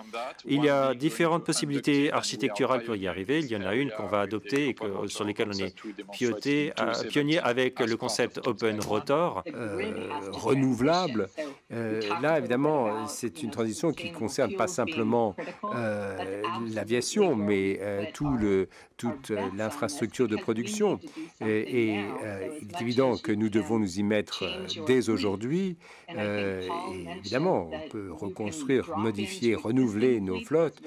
Il y a différentes possibilités architecturales pour y arriver. Il y en a une qu'on va adopter et sur lesquelles on est pionnier avec le concept Open Rotor. Renouvelable. Là, évidemment, c'est une transition qui ne concerne pas simplement l'aviation, mais toute l'infrastructure de production. Et il est évident que nous devons nous y mettre dès aujourd'hui. Et évidemment, on peut reconstruire, modifier, renouveler nos flottes.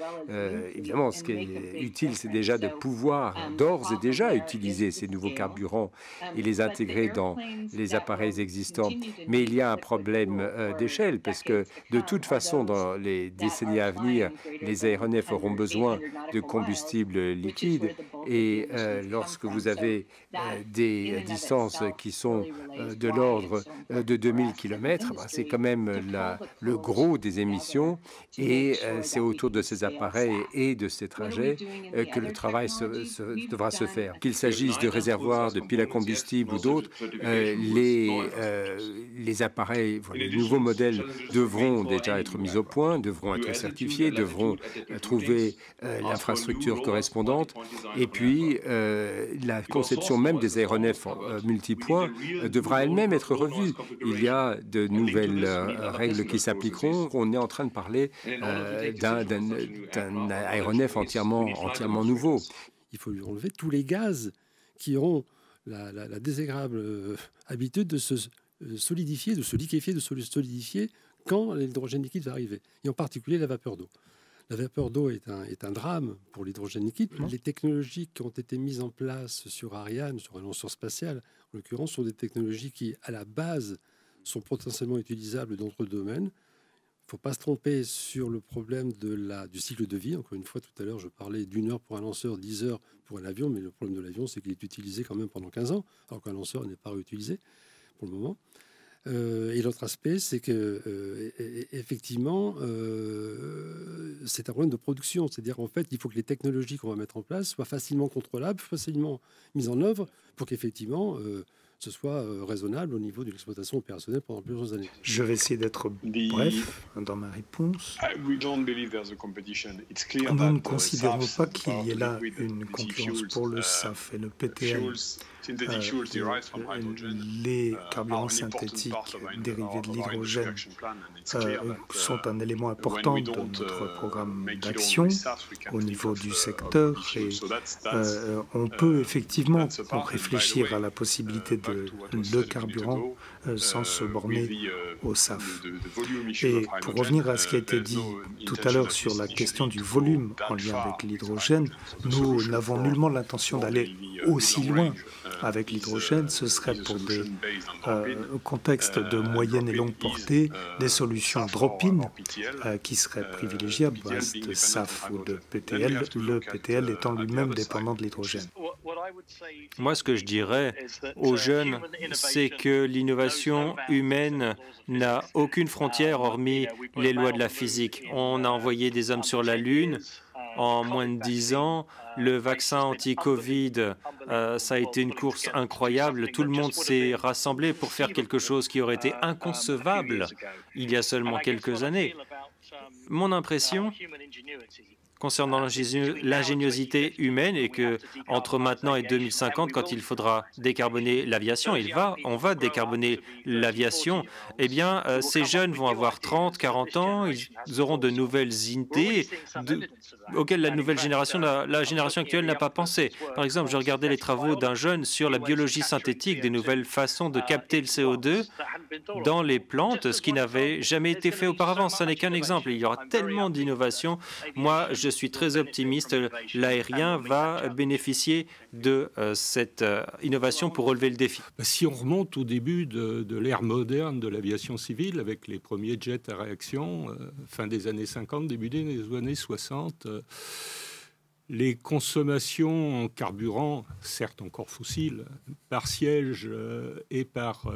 Évidemment, ce qui est utile, c'est déjà de pouvoir d'ores et déjà utiliser ces nouveaux carburants et les intégrer dans les appareils existants. Mais il y a un problème d'échelle, parce que de toute façon, dans les décennies à venir, les aéronefs auront besoin de combustible liquide. Et lorsque vous avez des distances qui sont de l'ordre de 2000 km, c'est quand même le gros des émissions. Et c'est autour de ces appareils et de ces trajets que le travail devra se faire. Qu'il s'agisse de réservoirs, de piles à combustible ou d'autres, les appareils, les nouveaux modèles devront déjà être mis au point, devront être certifiés, devront trouver l'infrastructure correspondante. Et puis, la conception même des aéronefs multipoints devra elle-même être revue. Il y a de nouvelles règles qui s'appliqueront. On est en train de parler d'un aéronef entièrement nouveau. Il faut lui enlever tous les gaz qui auront la désagréable habitude de se solidifier, de se liquéfier, de se solidifier quand l'hydrogène liquide va arriver, et en particulier la vapeur d'eau. La vapeur d'eau est un drame pour l'hydrogène liquide. Les technologies qui ont été mises en place sur Ariane, sur un lanceur spatial, en l'occurrence, sont des technologies qui, à la base, sont potentiellement utilisables dans d'autres domaines. Il ne faut pas se tromper sur le problème du cycle de vie. Encore une fois, tout à l'heure, je parlais d'1 heure pour un lanceur, 10 heures pour un avion, mais le problème de l'avion, c'est qu'il est utilisé quand même pendant 15 ans, alors qu'un lanceur n'est pas réutilisé pour le moment. Et l'autre aspect, c'est que effectivement, c'est un problème de production. C'est-à-dire, en fait, il faut que les technologies qu'on va mettre en place soient facilement contrôlables, facilement mises en œuvre, pour qu'effectivement, ce soit raisonnable au niveau de l'exploitation opérationnelle pendant plusieurs années. Je vais essayer d'être bref dans ma réponse. Nous ne considérons pas qu'il y ait là une concurrence pour le SAF et le PTL. Les carburants synthétiques dérivés de l'hydrogène sont un élément important de notre programme d'action au niveau du secteur. Et on peut effectivement réfléchir à la possibilité de carburant sans se borner au SAF. Et pour revenir à ce qui a été dit tout à l'heure sur la question du volume en lien avec l'hydrogène, nous n'avons nullement l'intention d'aller aussi loin avec l'hydrogène. Ce serait pour des contextes de moyenne et longue portée, des solutions drop-in qui seraient privilégiables à base de SAF ou de PTL, le PTL étant lui-même dépendant de l'hydrogène. Moi, ce que je dirais aux jeunes, c'est que l'innovation humaine n'a aucune frontière hormis les lois de la physique. On a envoyé des hommes sur la Lune en moins de 10 ans. Le vaccin anti-Covid, ça a été une course incroyable. Tout le monde s'est rassemblé pour faire quelque chose qui aurait été inconcevable il y a seulement quelques années. Mon impression concernant l'ingéniosité humaine et que entre maintenant et 2050, quand il faudra décarboner l'aviation, on va décarboner l'aviation, eh bien, ces jeunes vont avoir 30, 40 ans, ils auront de nouvelles idées auxquelles la génération actuelle n'a pas pensé. Par exemple, je regardais les travaux d'un jeune sur la biologie synthétique, des nouvelles façons de capter le CO2 dans les plantes, ce qui n'avait jamais été fait auparavant. Ce n'est qu'un exemple. Il y aura tellement d'innovations. Moi, je suis très optimiste. L'aérien va bénéficier de cette innovation pour relever le défi. Si on remonte au début de l'ère moderne de l'aviation civile, avec les premiers jets à réaction, fin des années 50, début des années 60, les consommations en carburant, certes encore fossiles, par siège et par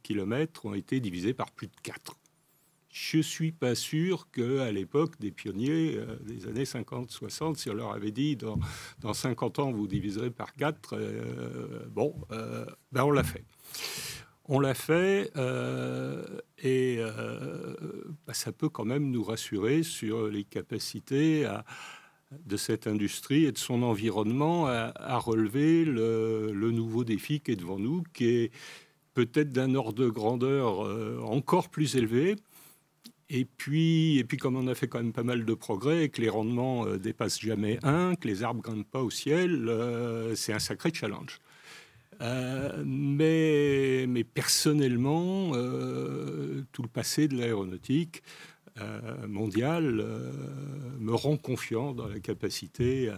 kilomètre, ont été divisées par plus de 4. Je ne suis pas sûr qu'à l'époque des pionniers des années 50-60, si on leur avait dit dans 50 ans vous diviserez par 4, on l'a fait. On l'a fait et ça peut quand même nous rassurer sur les capacités de cette industrie et de son environnement à relever le nouveau défi qui est devant nous, qui est peut-être d'un ordre de grandeur encore plus élevé. Et puis, comme on a fait quand même pas mal de progrès et que les rendements dépassent jamais 1, que les arbres ne grimpent pas au ciel, c'est un sacré challenge. Mais personnellement, tout le passé de l'aéronautique mondiale me rend confiant dans la capacité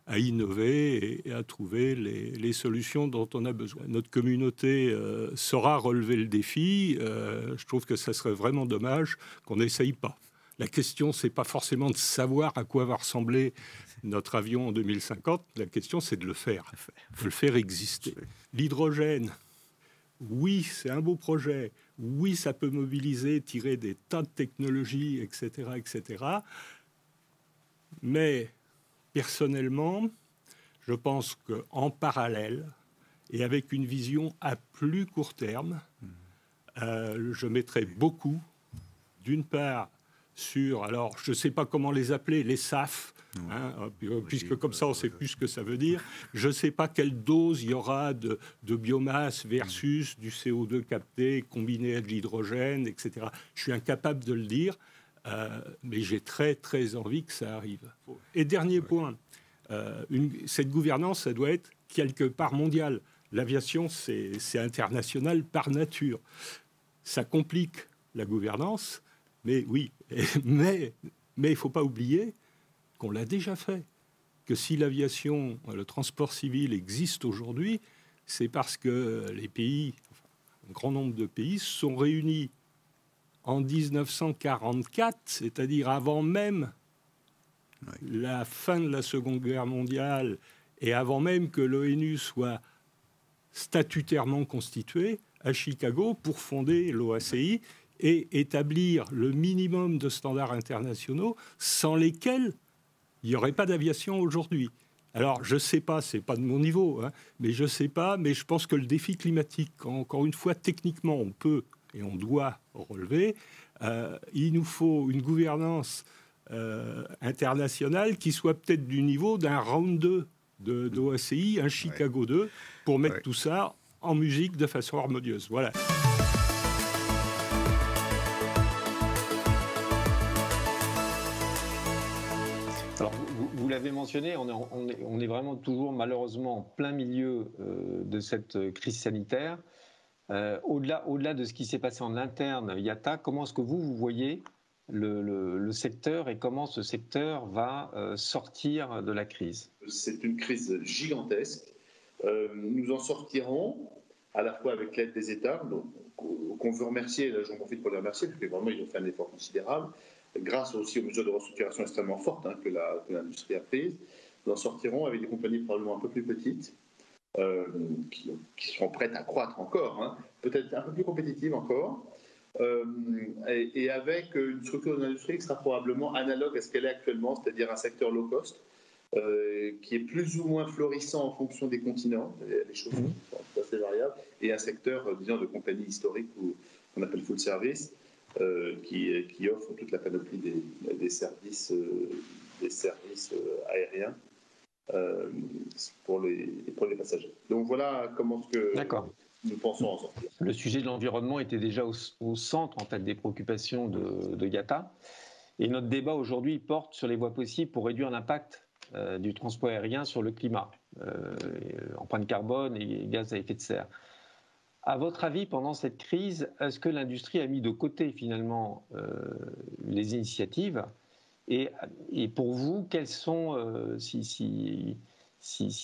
à innover et à trouver les solutions dont on a besoin. Notre communauté saura relever le défi. Je trouve que ça serait vraiment dommage qu'on n'essaye pas. La question, c'est pas forcément de savoir à quoi va ressembler notre avion en 2050. La question, c'est de le faire, de le faire exister. L'hydrogène, oui, c'est un beau projet. Oui, ça peut mobiliser, tirer des tas de technologies, etc., etc. Mais personnellement, je pense qu'en parallèle et avec une vision à plus court terme, je mettrai beaucoup, d'une part, sur, alors je ne sais pas comment les appeler, les SAF, puisque comme ça on ne sait plus ce que ça veut dire. Je ne sais pas quelle dose il y aura de biomasse versus du CO2 capté, combiné à de l'hydrogène, etc. Je suis incapable de le dire, mais j'ai très très envie que ça arrive. Et dernier point, cette gouvernance, ça doit être quelque part mondiale. L'aviation, c'est international par nature. Ça complique la gouvernance, mais oui, mais il ne faut pas oublier qu'on l'a déjà fait, que si l'aviation, le transport civil existe aujourd'hui, c'est parce que les pays, un grand nombre de pays, se sont réunis en 1944, c'est-à-dire avant même la fin de la Seconde Guerre mondiale et avant même que l'ONU soit statutairement constituée, à Chicago, pour fonder l'OACI et établir le minimum de standards internationaux sans lesquels il n'y aurait pas d'aviation aujourd'hui. Alors, je ne sais pas, ce n'est pas de mon niveau, mais je ne sais pas, mais je pense que le défi climatique, encore une fois, techniquement, on peut et on doit relever. Il nous faut une gouvernance internationale qui soit peut-être du niveau d'un round 2 de l'OACI, un Chicago 2, pour mettre tout ça en musique de façon harmonieuse. Voilà. Vous l'avez mentionné, on est vraiment toujours malheureusement en plein milieu de cette crise sanitaire. Au-delà de ce qui s'est passé en interne, IATA, comment est-ce que vous voyez le secteur et comment ce secteur va sortir de la crise? C'est une crise gigantesque. Nous en sortirons à la fois avec l'aide des États, qu'on veut remercier, là j'en profite pour les remercier, parce que vraiment ils ont fait un effort considérable, grâce aussi aux mesures de restructuration extrêmement fortes que l'industrie a prises. Nous en sortirons avec des compagnies probablement un peu plus petites, qui seront prêtes à croître encore, peut-être un peu plus compétitives encore, et avec une structure de l'industrie qui sera probablement analogue à ce qu'elle est actuellement, c'est-à-dire un secteur low cost, qui est plus ou moins florissant en fonction des continents, les choses sont assez variables, et un secteur, disons, de compagnie historique qu'on appelle full service, qui offre toute la panoplie des services aériens pour les passagers. Donc voilà comment nous pensons en sortir. Le sujet de l'environnement était déjà au centre en fait, des préoccupations de IATA. Et notre débat aujourd'hui porte sur les voies possibles pour réduire l'impact du transport aérien sur le climat, empreinte carbone et gaz à effet de serre. À votre avis, pendant cette crise, est-ce que l'industrie a mis de côté finalement les initiatives et pour vous, quelles sont, si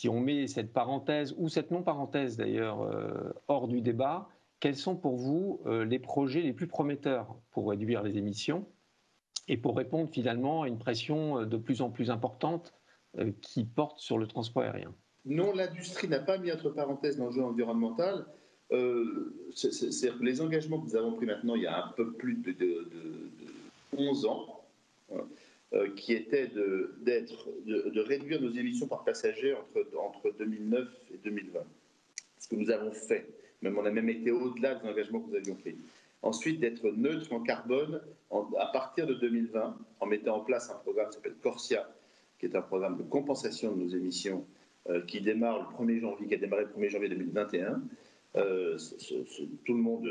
on met cette parenthèse ou cette non-parenthèse d'ailleurs hors du débat, quels sont pour vous les projets les plus prometteurs pour réduire les émissions et pour répondre finalement à une pression de plus en plus importante qui porte sur le transport aérien? Non, l'industrie n'a pas mis entre parenthèses l'enjeu environnemental. C'est-à-dire que les engagements que nous avons pris maintenant il y a un peu plus de 11 ans, qui étaient de réduire nos émissions par passager entre 2009 et 2020. Ce que nous avons fait, on a même été au-delà des engagements que nous avions pris. Ensuite, d'être neutre en carbone à partir de 2020, en mettant en place un programme qui s'appelle Corsia, qui est un programme de compensation de nos émissions qui démarre le 1er janvier, qui a démarré le 1er janvier 2021. Tout le monde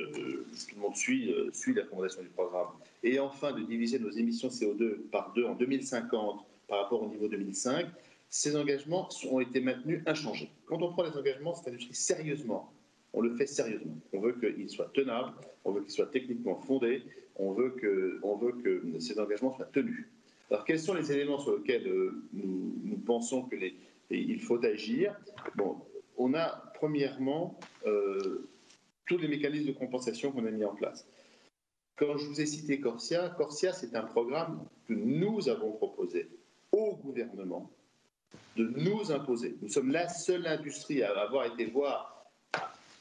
suit la recommandation du programme. Et enfin, de diviser nos émissions CO2 par 2 en 2050 par rapport au niveau 2005. Ces engagements ont été maintenus inchangés. Quand on prend les engagements, cette industrie, sérieusement, on le fait sérieusement. On veut qu'ils soient tenables, on veut qu'ils soient techniquement fondés, on veut que ces engagements soient tenus. Alors, quels sont les éléments sur lesquels nous pensons qu'il faut agir? Bon, on a premièrement tous les mécanismes de compensation qu'on a mis en place. Quand je vous ai cité Corsia, c'est un programme que nous avons proposé au gouvernement de nous imposer. Nous sommes la seule industrie à avoir été voir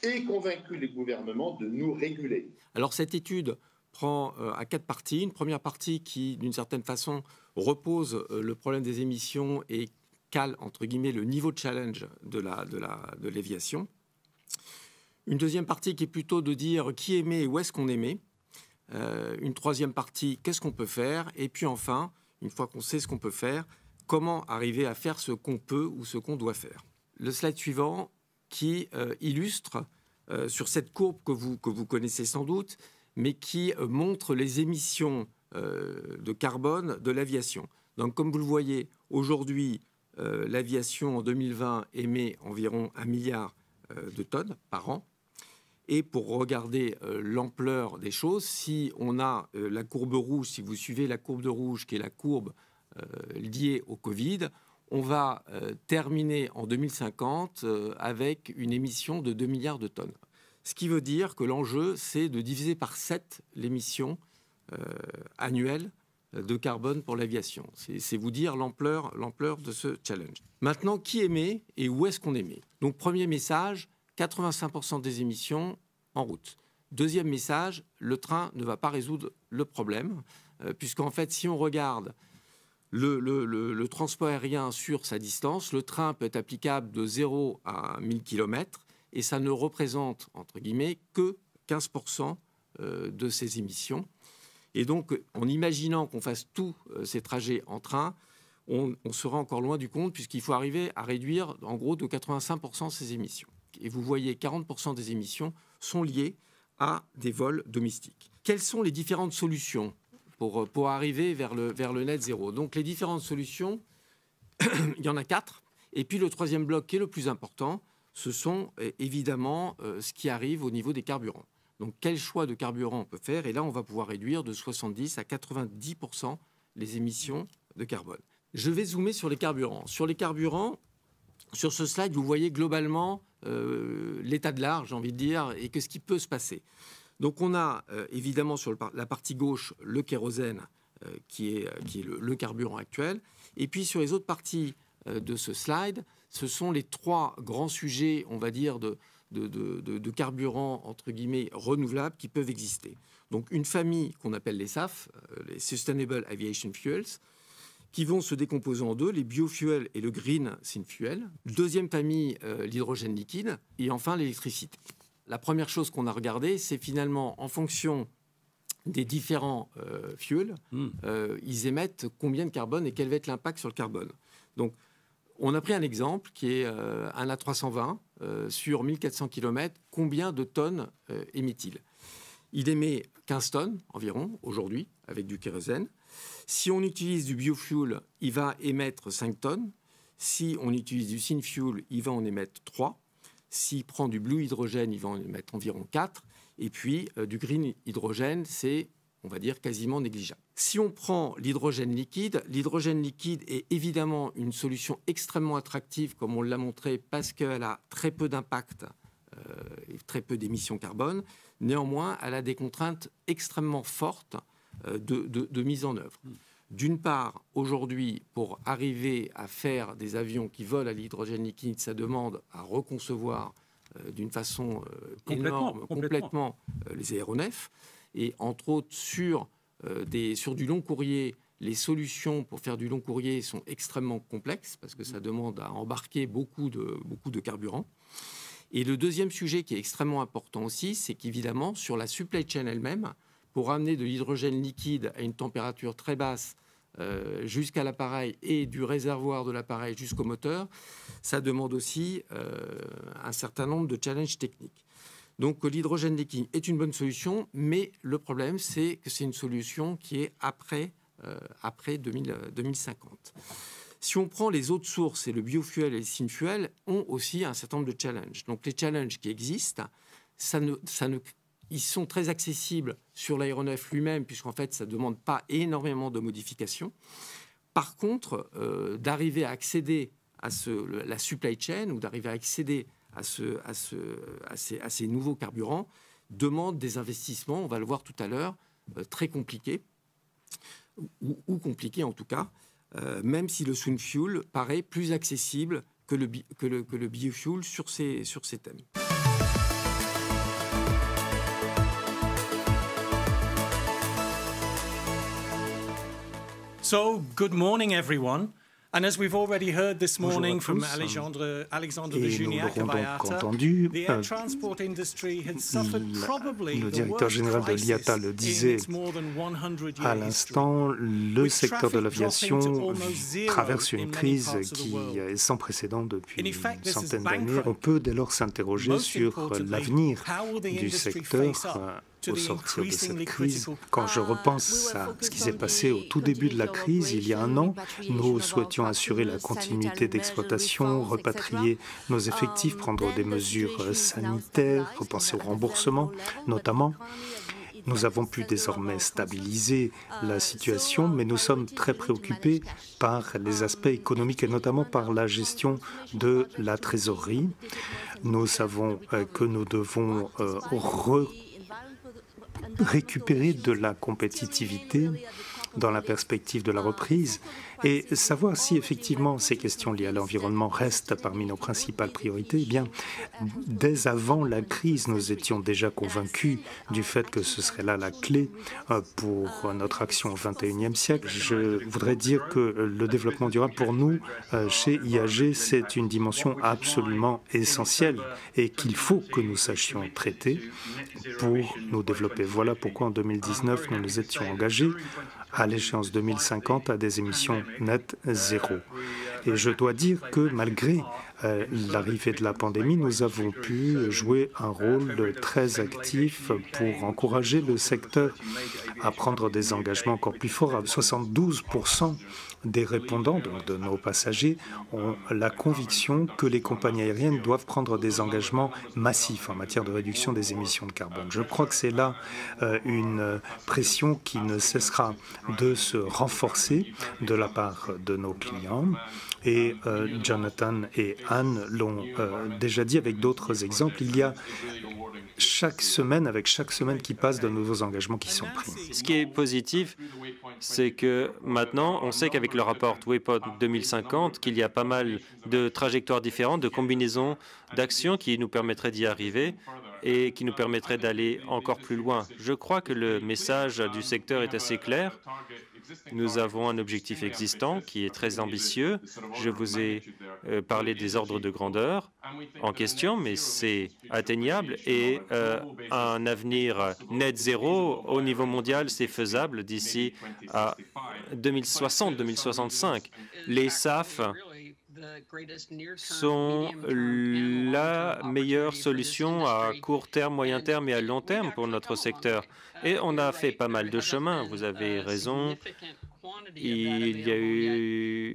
et convaincu les gouvernements de nous réguler. Alors cette étude prend à 4 parties. Une première partie qui, d'une certaine façon, repose le problème des émissions et cale, entre guillemets, le niveau de challenge de l'aviation. Une deuxième partie qui est plutôt de dire qui émet et où est-ce qu'on émet. Une troisième partie, qu'est-ce qu'on peut faire. Et puis enfin, une fois qu'on sait ce qu'on peut faire, comment arriver à faire ce qu'on peut ou ce qu'on doit faire. Le slide suivant qui illustre sur cette courbe que vous connaissez sans doute, mais qui montre les émissions de carbone de l'aviation. Donc comme vous le voyez, aujourd'hui, l'aviation en 2020 émet environ 1 milliard de tonnes par an. Et pour regarder l'ampleur des choses, si on a la courbe rouge, si vous suivez la courbe de rouge qui est la courbe liée au Covid, on va terminer en 2050 avec une émission de 2 milliards de tonnes. Ce qui veut dire que l'enjeu, c'est de diviser par 7 l'émission annuelle de carbone pour l'aviation. C'est vous dire l'ampleur de ce challenge. Maintenant, qui émet et où est-ce qu'on émet? Donc, premier message, 85% des émissions en route. Deuxième message, le train ne va pas résoudre le problème, puisqu'en fait, si on regarde le transport aérien sur sa distance, le train peut être applicable de 0 à 1000 km, et ça ne représente, entre guillemets, que 15% de ces émissions. Et donc, en imaginant qu'on fasse tous ces trajets en train, on sera encore loin du compte, puisqu'il faut arriver à réduire, en gros, de 85% ces émissions. Et vous voyez, 40% des émissions sont liées à des vols domestiques. Quelles sont les différentes solutions pour arriver vers le net zéro? Donc, les différentes solutions, il y en a 4. Et puis, le troisième bloc, qui est le plus important, ce sont évidemment ce qui arrive au niveau des carburants. Donc, quel choix de carburant on peut faire? Et là, on va pouvoir réduire de 70 à 90% les émissions de carbone. Je vais zoomer sur les carburants. Sur les carburants, sur ce slide, vous voyez globalement l'état de l'art, j'ai envie de dire, et que ce qui peut se passer. Donc, on a évidemment sur la partie gauche le kérosène, qui est le carburant actuel. Et puis, sur les autres parties de ce slide, ce sont les 3 grands sujets, on va dire, de carburants, entre guillemets, renouvelables qui peuvent exister. Donc, une famille qu'on appelle les SAF, les Sustainable Aviation Fuels, qui vont se décomposer en 2, les biofuels et le green synfuel. Deuxième famille, l'hydrogène liquide. Et enfin, l'électricité. La première chose qu'on a regardée, c'est finalement, en fonction des différents fuels, ils émettent combien de carbone et quel va être l'impact sur le carbone. Donc, on a pris un exemple qui est un A320 sur 1400 km. Combien de tonnes émet-il? Il émet 15 tonnes environ aujourd'hui avec du kérosène. Si on utilise du biofuel, il va émettre 5 tonnes. Si on utilise du synfuel, il va en émettre 3. S'il prend du blue hydrogène, il va en émettre environ 4. Et puis, du green hydrogène, c'est, on va dire, quasiment négligeable. Si on prend l'hydrogène liquide est évidemment une solution extrêmement attractive, comme on l'a montré, parce qu'elle a très peu d'impact et très peu d'émissions carbone. Néanmoins, elle a des contraintes extrêmement fortes de mise en œuvre. D'une part, aujourd'hui, pour arriver à faire des avions qui volent à l'hydrogène liquide, ça demande à reconcevoir d'une façon complètement les aéronefs. Et entre autres, sur du long courrier, les solutions pour faire du long courrier sont extrêmement complexes parce que ça demande à embarquer beaucoup de carburant. Et le deuxième sujet qui est extrêmement important aussi, c'est qu'évidemment, sur la supply chain elle-même, pour amener de l'hydrogène liquide à une température très basse jusqu'à l'appareil et du réservoir de l'appareil jusqu'au moteur, ça demande aussi un certain nombre de challenges techniques. Donc l'hydrogène liquide est une bonne solution, mais le problème, c'est que c'est une solution qui est après 2050. Si on prend les autres sources, et le biofuel et le synfuel ont aussi un certain nombre de challenges. Donc les challenges qui existent, ils sont très accessibles sur l'aéronef lui-même, puisqu'en fait, ça ne demande pas énormément de modifications. Par contre, d'arriver à accéder à la supply chain ou d'arriver à accéder à ces nouveaux carburants demande des investissements, on va le voir tout à l'heure, très compliqués, ou compliqués en tout cas, même si le synfuel paraît plus accessible que le biofuel sur ces thèmes. So, good morning, everyone. And as we've already heard this morning from Alexandre de Juniac of IATA, the air transport industry had suffered probably the worst crisis in more than 100 years. À l'instant, le secteur de l'aviation traverse une crise qui est sans précédent depuis une centaine d'années. On peut dès lors s'interroger sur l'avenir du secteur au sortir de cette crise. Quand je repense à ce qui s'est passé au tout début de la crise, il y a un an, nous souhaitions assurer la continuité d'exploitation, repatrier nos effectifs, prendre des mesures sanitaires, repenser au remboursement notamment. Nous avons pu désormais stabiliser la situation, mais nous sommes très préoccupés par les aspects économiques et notamment par la gestion de la trésorerie. Nous savons que nous devons récupérer de la compétitivité dans la perspective de la reprise et savoir si effectivement ces questions liées à l'environnement restent parmi nos principales priorités. Eh bien, dès avant la crise, nous étions déjà convaincus du fait que ce serait là la clé pour notre action au XXIe siècle. Je voudrais dire que le développement durable pour nous, chez IAG, c'est une dimension absolument essentielle et qu'il faut que nous sachions traiter pour nous développer. Voilà pourquoi en 2019, nous nous étions engagés à l'échéance 2050 à des émissions nettes zéro. Et je dois dire que malgré l'arrivée de la pandémie, nous avons pu jouer un rôle très actif pour encourager le secteur à prendre des engagements encore plus forts. 72% des répondants, donc de nos passagers, ont la conviction que les compagnies aériennes doivent prendre des engagements massifs en matière de réduction des émissions de carbone. Je crois que c'est là une pression qui ne cessera de se renforcer de la part de nos clients. Et Jonathan et Anne l'ont déjà dit avec d'autres exemples. Il y a chaque semaine qui passe, de nouveaux engagements qui sont pris. Ce qui est positif, c'est que maintenant, on sait qu'avec le rapport Waypoint 2050, qu'il y a pas mal de trajectoires différentes, de combinaisons d'actions qui nous permettraient d'y arriver et qui nous permettraient d'aller encore plus loin. Je crois que le message du secteur est assez clair. Nous avons un objectif existant qui est très ambitieux. Je vous ai parlé des ordres de grandeur en question, mais c'est atteignable et un avenir net zéro au niveau mondial, c'est faisable d'ici à 2060-2065. Les SAF sont la meilleure solution à court terme, moyen terme et à long terme pour notre secteur. Et on a fait pas mal de chemin, vous avez raison. Il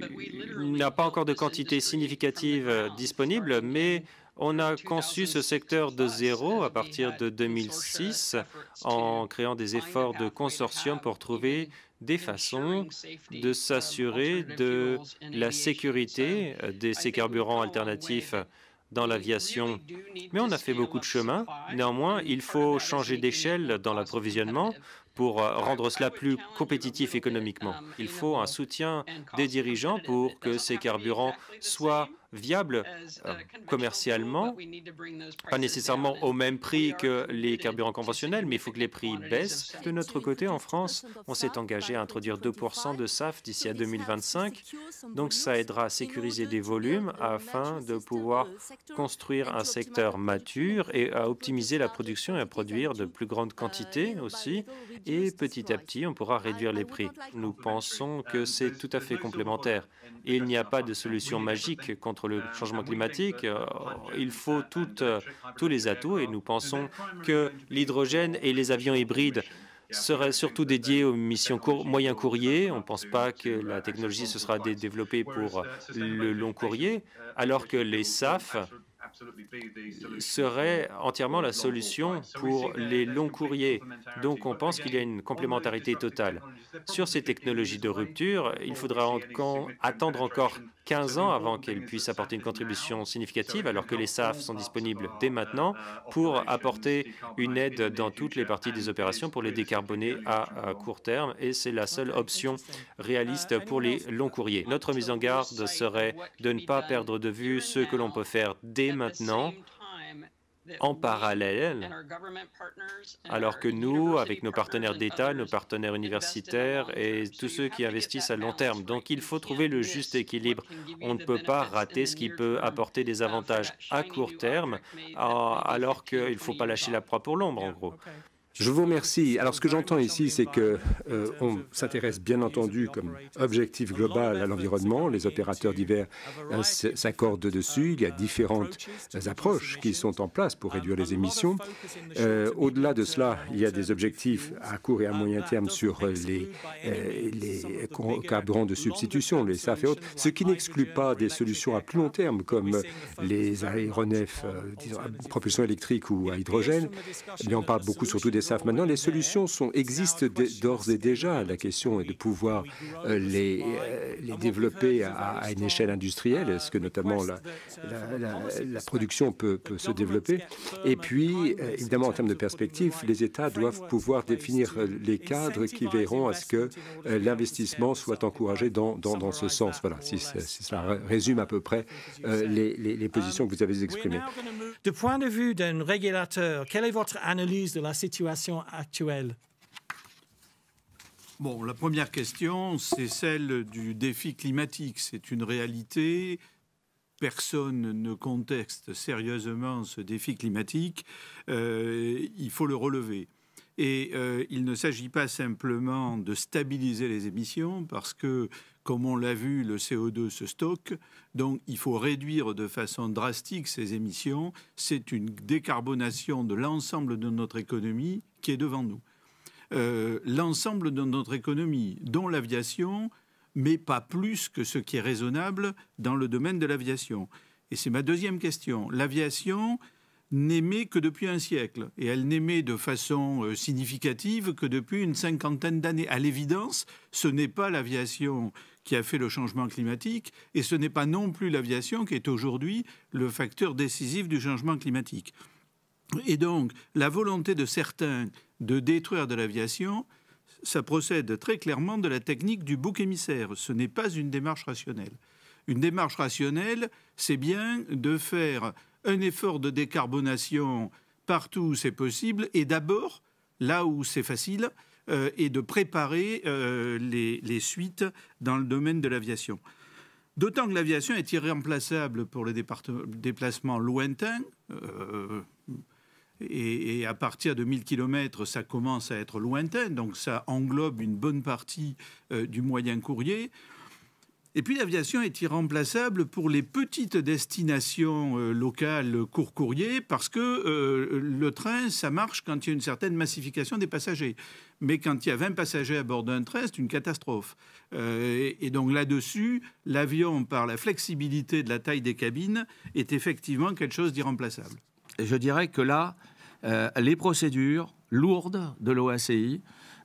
n'y a pas encore de quantité significative disponible, mais on a conçu ce secteur de zéro à partir de 2006 en créant des efforts de consortium pour trouver des façons de s'assurer de la sécurité de ces carburants alternatifs dans l'aviation. Mais on a fait beaucoup de chemin. Néanmoins, il faut changer d'échelle dans l'approvisionnement pour rendre cela plus compétitif économiquement. Il faut un soutien des dirigeants pour que ces carburants soient viables commercialement, pas nécessairement au même prix que les carburants conventionnels, mais il faut que les prix baissent. De notre côté, en France, on s'est engagé à introduire 2% de SAF d'ici à 2025, donc ça aidera à sécuriser des volumes afin de pouvoir construire un secteur mature et à optimiser la production et à produire de plus grandes quantités aussi, et petit à petit, on pourra réduire les prix. Nous pensons que c'est tout à fait complémentaire. Et il n'y a pas de solution magique contre le changement climatique. Il faut tous les atouts et nous pensons que l'hydrogène et les avions hybrides seraient surtout dédiés aux missions moyen courrier. On ne pense pas que la technologie se sera développée pour le long courrier, alors que les SAF serait entièrement la solution pour les longs courriers. Donc on pense qu'il y a une complémentarité totale. Sur ces technologies de rupture, il faudra attendre encore 15 ans avant qu'elles puissent apporter une contribution significative, alors que les SAF sont disponibles dès maintenant pour apporter une aide dans toutes les parties des opérations pour les décarboner à court terme, et c'est la seule option réaliste pour les longs courriers. Notre mise en garde serait de ne pas perdre de vue ce que l'on peut faire dès maintenant, en parallèle, alors que nous, avec nos partenaires d'État, nos partenaires universitaires et tous ceux qui investissent à long terme. Donc il faut trouver le juste équilibre. On ne peut pas rater ce qui peut apporter des avantages à court terme, alors qu'il ne faut pas lâcher la proie pour l'ombre, en gros. Je vous remercie. Alors, ce que j'entends ici, c'est qu'on s'intéresse bien entendu comme objectif global à l'environnement. Les opérateurs divers s'accordent dessus. Il y a différentes approches qui sont en place pour réduire les émissions. Au-delà de cela, il y a des objectifs à court et à moyen terme sur les carburants de substitution, les SAF et autres, ce qui n'exclut pas des solutions à plus long terme, comme les aéronefs à propulsion électrique ou à hydrogène. Mais on parle beaucoup surtout des SAF. Maintenant, les solutions existent d'ores et déjà. La question est de pouvoir les développer à une échelle industrielle. Est-ce que notamment la production peut se développer? Et puis, évidemment, en termes de perspective, les États doivent pouvoir définir les cadres qui veilleront à ce que l'investissement soit encouragé dans ce sens. Voilà, si cela résume à peu près les positions que vous avez exprimées. Du point de vue d'un régulateur, quelle est votre analyse de la situation actuelle? Bon, la première question, c'est celle du défi climatique. C'est une réalité. Personne ne conteste sérieusement ce défi climatique. Il faut le relever. Et il ne s'agit pas simplement de stabiliser les émissions, parce que, comme on l'a vu, le CO2 se stocke. Donc, il faut réduire de façon drastique ces émissions. C'est une décarbonation de l'ensemble de notre économie qui est devant nous. L'ensemble de notre économie, dont l'aviation, mais pas plus que ce qui est raisonnable dans le domaine de l'aviation. Et c'est ma deuxième question. L'aviation n'émet que depuis un siècle, et elle n'émet de façon significative que depuis une cinquantaine d'années. À l'évidence, ce n'est pas l'aviation qui a fait le changement climatique, et ce n'est pas non plus l'aviation qui est aujourd'hui le facteur décisif du changement climatique. Et donc, la volonté de certains de détruire de l'aviation, ça procède très clairement de la technique du bouc émissaire. Ce n'est pas une démarche rationnelle. Une démarche rationnelle, c'est bien de faire un effort de décarbonation partout où c'est possible, et d'abord, là où c'est facile, et de préparer les suites dans le domaine de l'aviation. D'autant que l'aviation est irremplaçable pour les déplacements lointains, et à partir de 1000 km, ça commence à être lointain, donc ça englobe une bonne partie du moyen courrier. Et puis l'aviation est irremplaçable pour les petites destinations locales court courrier, parce que le train, ça marche quand il y a une certaine massification des passagers. Mais quand il y a 20 passagers à bord d'un train, c'est une catastrophe. Et donc là-dessus, l'avion, par la flexibilité de la taille des cabines, est effectivement quelque chose d'irremplaçable. Je dirais que là, les procédures lourdes de l'OACI,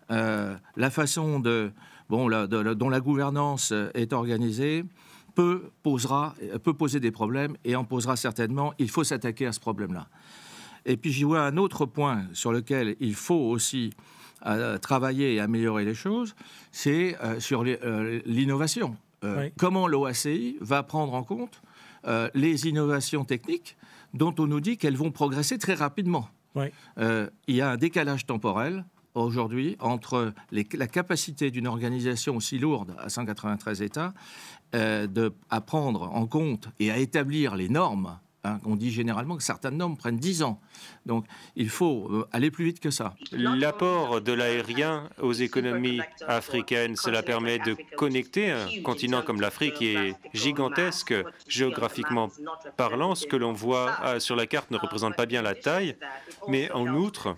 la façon dont la gouvernance est organisée, peut poser des problèmes et en posera certainement. Il faut s'attaquer à ce problème-là. Et puis j'y vois un autre point sur lequel il faut aussi travailler et améliorer les choses, c'est sur l'innovation. Oui. Comment l'OACI va prendre en compte les innovations techniques dont on nous dit qu'elles vont progresser très rapidement. Oui. Il y a un décalage temporel aujourd'hui entre la capacité d'une organisation aussi lourde à 193 États à prendre en compte et à établir les normes. On dit généralement que certaines normes prennent 10 ans. Donc, il faut aller plus vite que ça. L'apport de l'aérien aux économies africaines, cela permet de connecter un continent comme l'Afrique qui est gigantesque géographiquement parlant. Ce que l'on voit sur la carte ne représente pas bien la taille, mais en outre,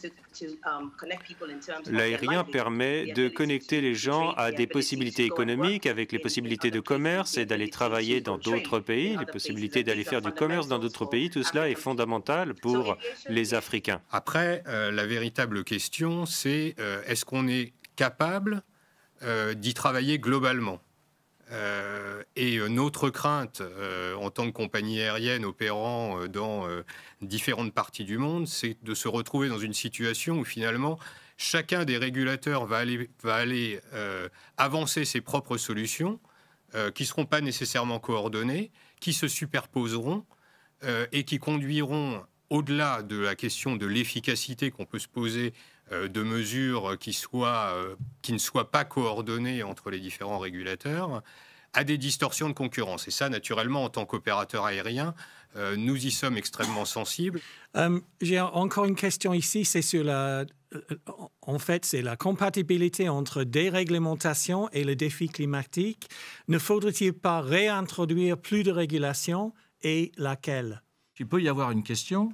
l'aérien permet de connecter les gens à des possibilités économiques, avec les possibilités de commerce et d'aller travailler dans d'autres pays, les possibilités d'aller faire du commerce dans d'autres pays. Tout cela est fondamental pour les Africains. Après, la véritable question, c'est est-ce qu'on est capable d'y travailler globalement ? Et notre crainte, en tant que compagnie aérienne opérant dans différentes parties du monde, c'est de se retrouver dans une situation où finalement chacun des régulateurs va aller avancer ses propres solutions qui ne seront pas nécessairement coordonnées, qui se superposeront et qui conduiront, au-delà de la question de l'efficacité qu'on peut se poser de mesures qui ne soient pas coordonnées entre les différents régulateurs, à des distorsions de concurrence. Et ça, naturellement, en tant qu'opérateur aérien, nous y sommes extrêmement sensibles. J'ai encore une question ici, c'est sur en fait, c'est la compatibilité entre déréglementation et le défi climatique. Ne faudrait-il pas réintroduire plus de régulation et laquelle? Il peut y avoir une question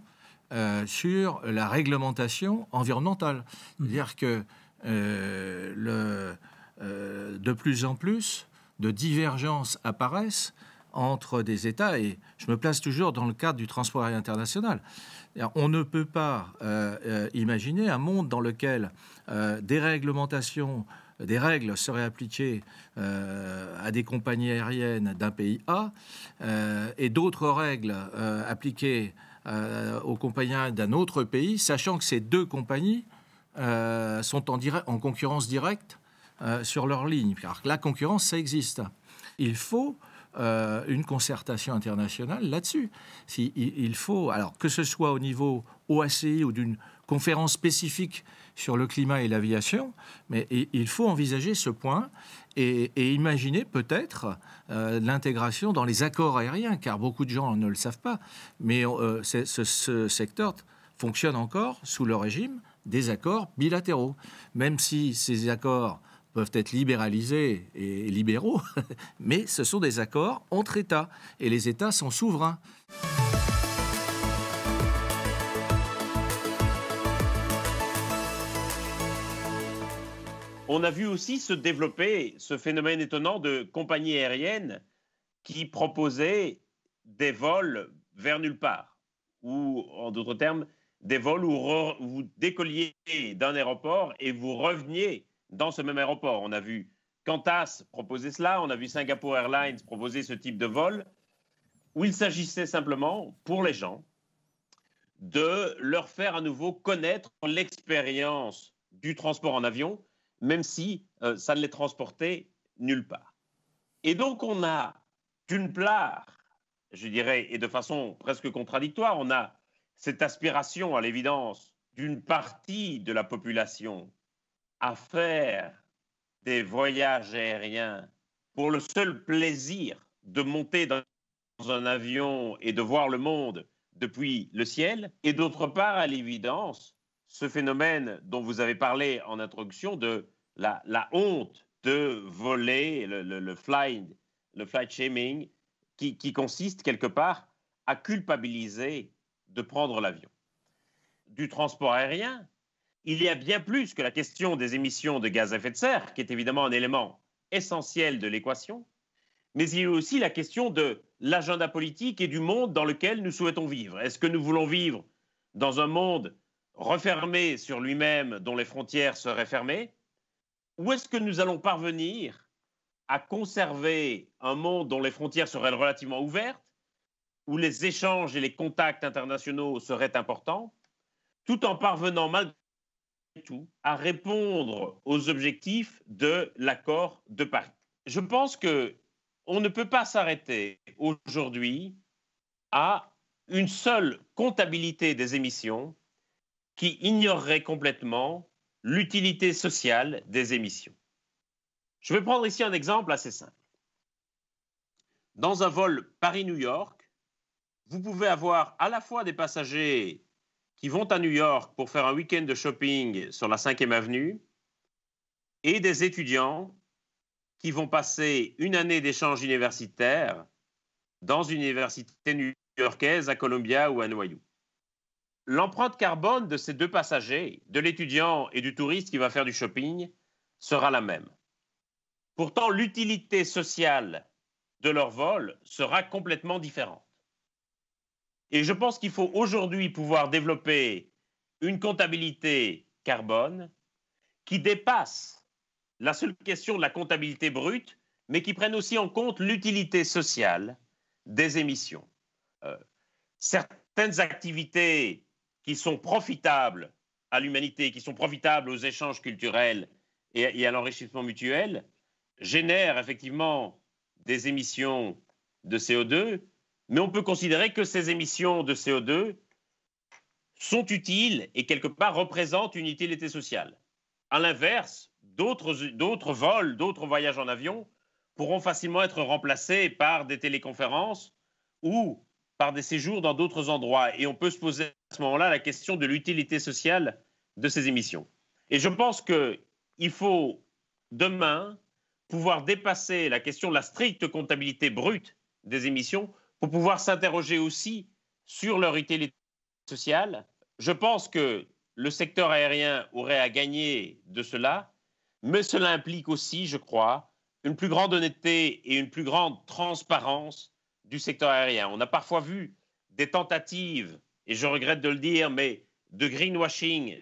sur la réglementation environnementale. C'est-à-dire que de plus en plus de divergences apparaissent entre des États, et je me place toujours dans le cadre du transport aérien international. On ne peut pas imaginer un monde dans lequel des réglementations, des règles seraient appliquées à des compagnies aériennes d'un pays A et d'autres règles appliquées aux compagnies aériennes d'un autre pays, sachant que ces deux compagnies sont en concurrence directe sur leur ligne. Alors que la concurrence, ça existe. Il faut une concertation internationale là-dessus. Il faut, alors que ce soit au niveau OACI ou d'une conférence spécifique sur le climat et l'aviation, mais il faut envisager ce point et imaginer peut-être l'intégration dans les accords aériens, car beaucoup de gens ne le savent pas, mais ce secteur fonctionne encore sous le régime des accords bilatéraux, même si ces accords peuvent être libéralisés et libéraux, mais ce sont des accords entre États, et les États sont souverains. On a vu aussi se développer ce phénomène étonnant de compagnies aériennes qui proposaient des vols vers nulle part, ou en d'autres termes, des vols où vous décolliez d'un aéroport et vous reveniez dans ce même aéroport. On a vu Qantas proposer cela, on a vu Singapore Airlines proposer ce type de vol, où il s'agissait simplement, pour les gens, de leur faire à nouveau connaître l'expérience du transport en avion, même si ça ne les transportait nulle part. Et donc on a, d'une part, je dirais, et de façon presque contradictoire. On a cette aspiration, à l'évidence, d'une partie de la population à faire des voyages aériens pour le seul plaisir de monter dans un avion et de voir le monde depuis le ciel. Et d'autre part, à l'évidence, ce phénomène dont vous avez parlé en introduction de la honte de voler, le flight shaming, qui consiste quelque part à culpabiliser de prendre l'avion. Du transport aérien, il y a bien plus que la question des émissions de gaz à effet de serre, qui est évidemment un élément essentiel de l'équation, mais il y a aussi la question de l'agenda politique et du monde dans lequel nous souhaitons vivre. Est-ce que nous voulons vivre dans un monde refermé sur lui-même, dont les frontières seraient fermées, ou est-ce que nous allons parvenir à conserver un monde dont les frontières seraient relativement ouvertes, où les échanges et les contacts internationaux seraient importants, tout en parvenant malgré tout à répondre aux objectifs de l'accord de Paris. Je pense qu'on ne peut pas s'arrêter aujourd'hui à une seule comptabilité des émissions qui ignorerait complètement l'utilité sociale des émissions. Je vais prendre ici un exemple assez simple. Dans un vol Paris-New York, vous pouvez avoir à la fois des passagers qui vont à New York pour faire un week-end de shopping sur la 5e avenue et des étudiants qui vont passer une année d'échange universitaire dans une université new-yorkaise à Columbia ou à NYU. L'empreinte carbone de ces deux passagers, de l'étudiant et du touriste qui va faire du shopping, sera la même. Pourtant, l'utilité sociale de leur vol sera complètement différente. Et je pense qu'il faut aujourd'hui pouvoir développer une comptabilité carbone qui dépasse la seule question de la comptabilité brute, mais qui prenne aussi en compte l'utilité sociale des émissions. Certaines activités qui sont profitables à l'humanité, qui sont profitables aux échanges culturels et à l'enrichissement mutuel, génèrent effectivement des émissions de CO2, mais on peut considérer que ces émissions de CO2 sont utiles et quelque part représentent une utilité sociale. À l'inverse, d'autres vols, d'autres voyages en avion pourront facilement être remplacés par des téléconférences ou par des séjours dans d'autres endroits. Et on peut se poser à ce moment-là la question de l'utilité sociale de ces émissions. Et je pense qu'il faut demain pouvoir dépasser la question de la stricte comptabilité brute des émissions pour pouvoir s'interroger aussi sur leur utilité sociale. Je pense que le secteur aérien aurait à gagner de cela, mais cela implique aussi, je crois, une plus grande honnêteté et une plus grande transparence du secteur aérien. On a parfois vu des tentatives, et je regrette de le dire, mais de greenwashing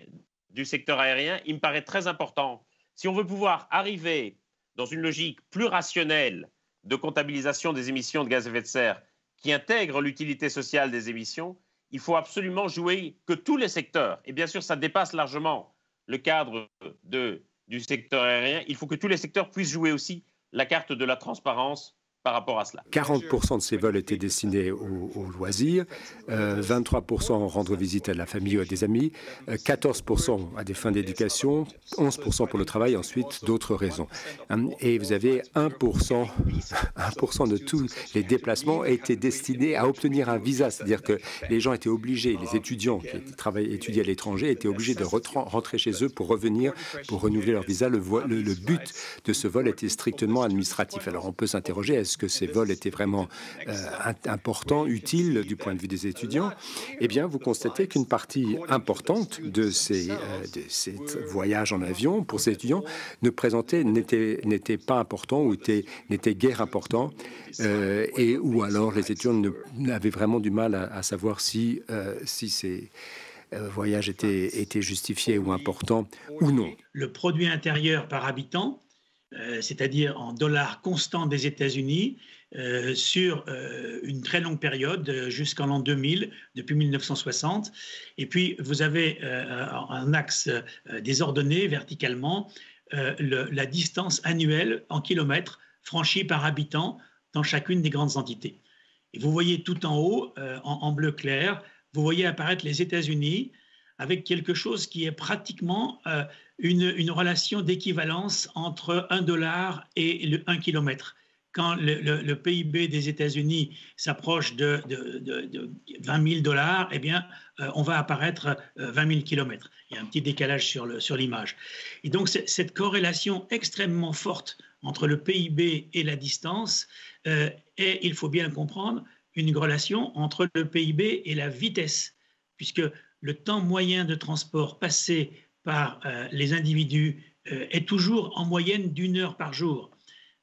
du secteur aérien. Il me paraît très important, si on veut pouvoir arriver dans une logique plus rationnelle de comptabilisation des émissions de gaz à effet de serre qui intègre l'utilité sociale des émissions, il faut absolument jouer que tous les secteurs, et bien sûr ça dépasse largement le cadre du secteur aérien, il faut que tous les secteurs puissent jouer aussi la carte de la transparence par rapport à cela. 40% de ces vols étaient destinés aux loisirs, 23% rendre visite à la famille ou à des amis, 14% à des fins d'éducation, 11% pour le travail, ensuite d'autres raisons. Et vous avez 1% de tous les déplacements étaient destinés à obtenir un visa, c'est-à-dire que les gens étaient obligés, les étudiants qui étudiaient à l'étranger étaient obligés de rentrer chez eux pour revenir, pour renouveler leur visa. Le but de ce vol était strictement administratif. Alors on peut s'interroger, est-ce que ces vols étaient vraiment importants, utiles du point de vue des étudiants? Eh bien, vous constatez qu'une partie importante de ces voyages en avion pour ces étudiants n'était pas important ou n'était guère important, et ou alors les étudiants avaient vraiment du mal à savoir si ces voyages étaient justifiés ou importants ou non. Le produit intérieur par habitant, c'est-à-dire en dollars constants des États-Unis, sur une très longue période, jusqu'en l'an 2000, depuis 1960. Et puis, vous avez un axe désordonné verticalement, la distance annuelle en kilomètres franchie par habitant dans chacune des grandes entités. Et vous voyez tout en haut, en bleu clair, vous voyez apparaître les États-Unis avec quelque chose qui est pratiquement une relation d'équivalence entre $1 et le 1 km. Quand le PIB des États-Unis s'approche de $20 000, eh bien, on va apparaître 20 000 km. Il y a un petit décalage sur l'image. Et donc, cette corrélation extrêmement forte entre le PIB et la distance est, il faut bien le comprendre, une relation entre le PIB et la vitesse, puisque le temps moyen de transport passé par les individus est toujours en moyenne d'1 heure par jour.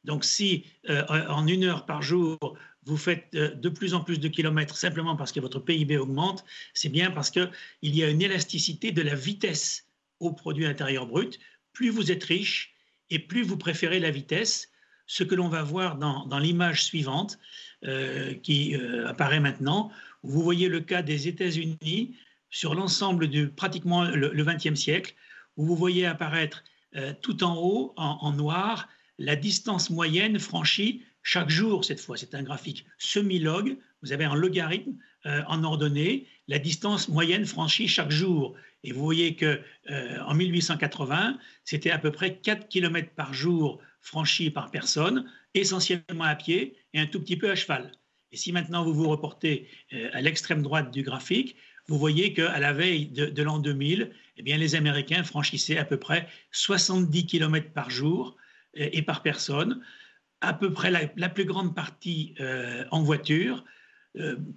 Donc si en 1 heure par jour, vous faites de plus en plus de kilomètres simplement parce que votre PIB augmente, c'est bien parce qu'il y a une élasticité de la vitesse au produit intérieur brut. Plus vous êtes riche et plus vous préférez la vitesse, ce que l'on va voir dans l'image suivante qui apparaît maintenant, où vous voyez le cas des États-Unis sur l'ensemble de pratiquement le XXe siècle, où vous voyez apparaître tout en haut, en noir, la distance moyenne franchie chaque jour cette fois. C'est un graphique semi-log, vous avez un logarithme en ordonnée, la distance moyenne franchie chaque jour. Et vous voyez qu'en 1880, c'était à peu près 4 km par jour franchis par personne, essentiellement à pied et un tout petit peu à cheval. Et si maintenant vous vous reportez à l'extrême droite du graphique, vous voyez qu'à la veille de l'an 2000, eh bien, les Américains franchissaient à peu près 70 km par jour et par personne, à peu près la plus grande partie en voiture,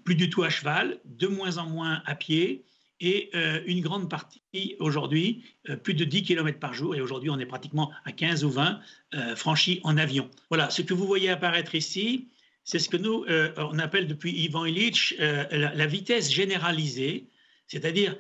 plus du tout à cheval, de moins en moins à pied, et une grande partie aujourd'hui, plus de 10 km par jour, et aujourd'hui on est pratiquement à 15 ou 20 franchis en avion. Voilà, ce que vous voyez apparaître ici, c'est ce que nous, on appelle depuis Ivan Illich la vitesse généralisée, c'est-à-dire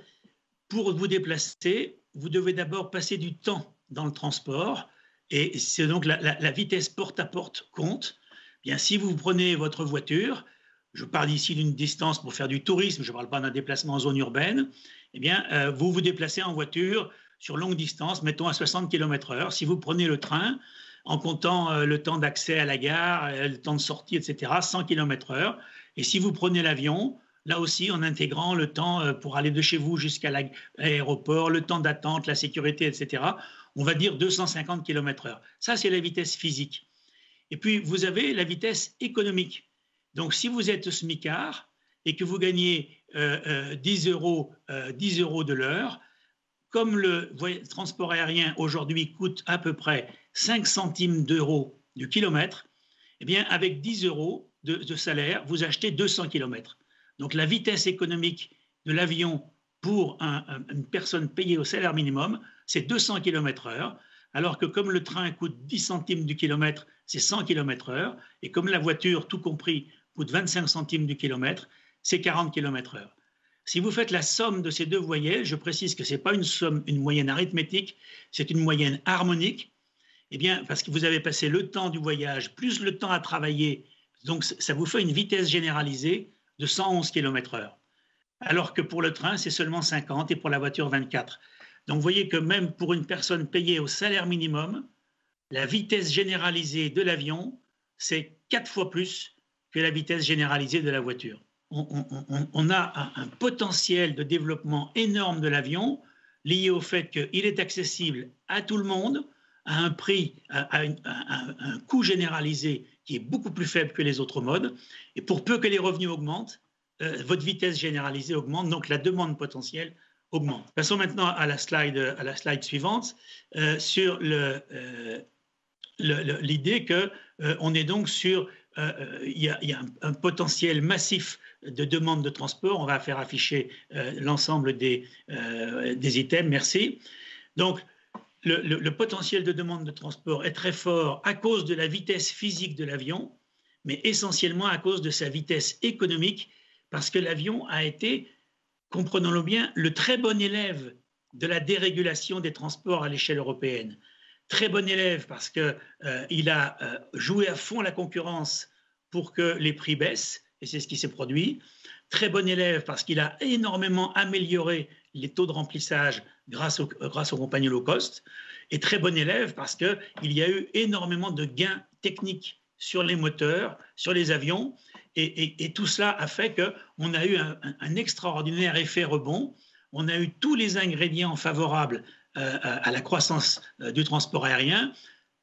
pour vous déplacer, vous devez d'abord passer du temps dans le transport, et c'est donc la vitesse porte-à-porte compte. Bien, si vous prenez votre voiture, je parle ici d'une distance pour faire du tourisme, je ne parle pas d'un déplacement en zone urbaine, eh bien, vous vous déplacez en voiture sur longue distance, mettons à 60 km/h. Si vous prenez le train, en comptant le temps d'accès à la gare, le temps de sortie, etc., 100 km/h. Et si vous prenez l'avion, là aussi, en intégrant le temps pour aller de chez vous jusqu'à l'aéroport, le temps d'attente, la sécurité, etc., on va dire 250 km/h. Ça, c'est la vitesse physique. Et puis, vous avez la vitesse économique. Donc, si vous êtes smicard et que vous gagnez 10 euros de l'heure, comme le transport aérien aujourd'hui coûte à peu près 5 centimes d'euros du kilomètre, eh bien, avec 10 euros de salaire, vous achetez 200 km. Donc, la vitesse économique de l'avion pour une personne payée au salaire minimum, c'est 200 km/h, alors que comme le train coûte 10 centimes du kilomètre, c'est 100 km/h, et comme la voiture, tout compris, coûte 25 centimes du kilomètre, c'est 40 km/h. Si vous faites la somme de ces deux voyelles, je précise que ce n'est pas une moyenne arithmétique, c'est une moyenne harmonique, eh bien, parce que vous avez passé le temps du voyage plus le temps à travailler, donc ça vous fait une vitesse généralisée de 111 km/h. Alors que pour le train, c'est seulement 50 et pour la voiture, 24. Donc vous voyez que même pour une personne payée au salaire minimum, la vitesse généralisée de l'avion, c'est 4 fois plus que la vitesse généralisée de la voiture. On a un potentiel de développement énorme de l'avion lié au fait qu'il est accessible à tout le monde, à un prix, à un coût généralisé qui est beaucoup plus faible que les autres modes. Et pour peu que les revenus augmentent, votre vitesse généralisée augmente, donc la demande potentielle augmente. Passons maintenant à la slide suivante sur l'idée qu'on est donc sur... il y a un potentiel massif de demande de transport. On va faire afficher l'ensemble des items. Merci. Donc, le potentiel de demande de transport est très fort à cause de la vitesse physique de l'avion, mais essentiellement à cause de sa vitesse économique, parce que l'avion a été, comprenons-le bien, le très bon élève de la dérégulation des transports à l'échelle européenne. Très bon élève parce qu'il a joué à fond la concurrence pour que les prix baissent, et c'est ce qui s'est produit. Très bon élève parce qu'il a énormément amélioré les taux de remplissage grâce aux compagnies low cost. Et très bon élève parce qu'il y a eu énormément de gains techniques sur les moteurs, sur les avions. Et tout cela a fait qu'on a eu un extraordinaire effet rebond. On a eu tous les ingrédients favorables à la croissance du transport aérien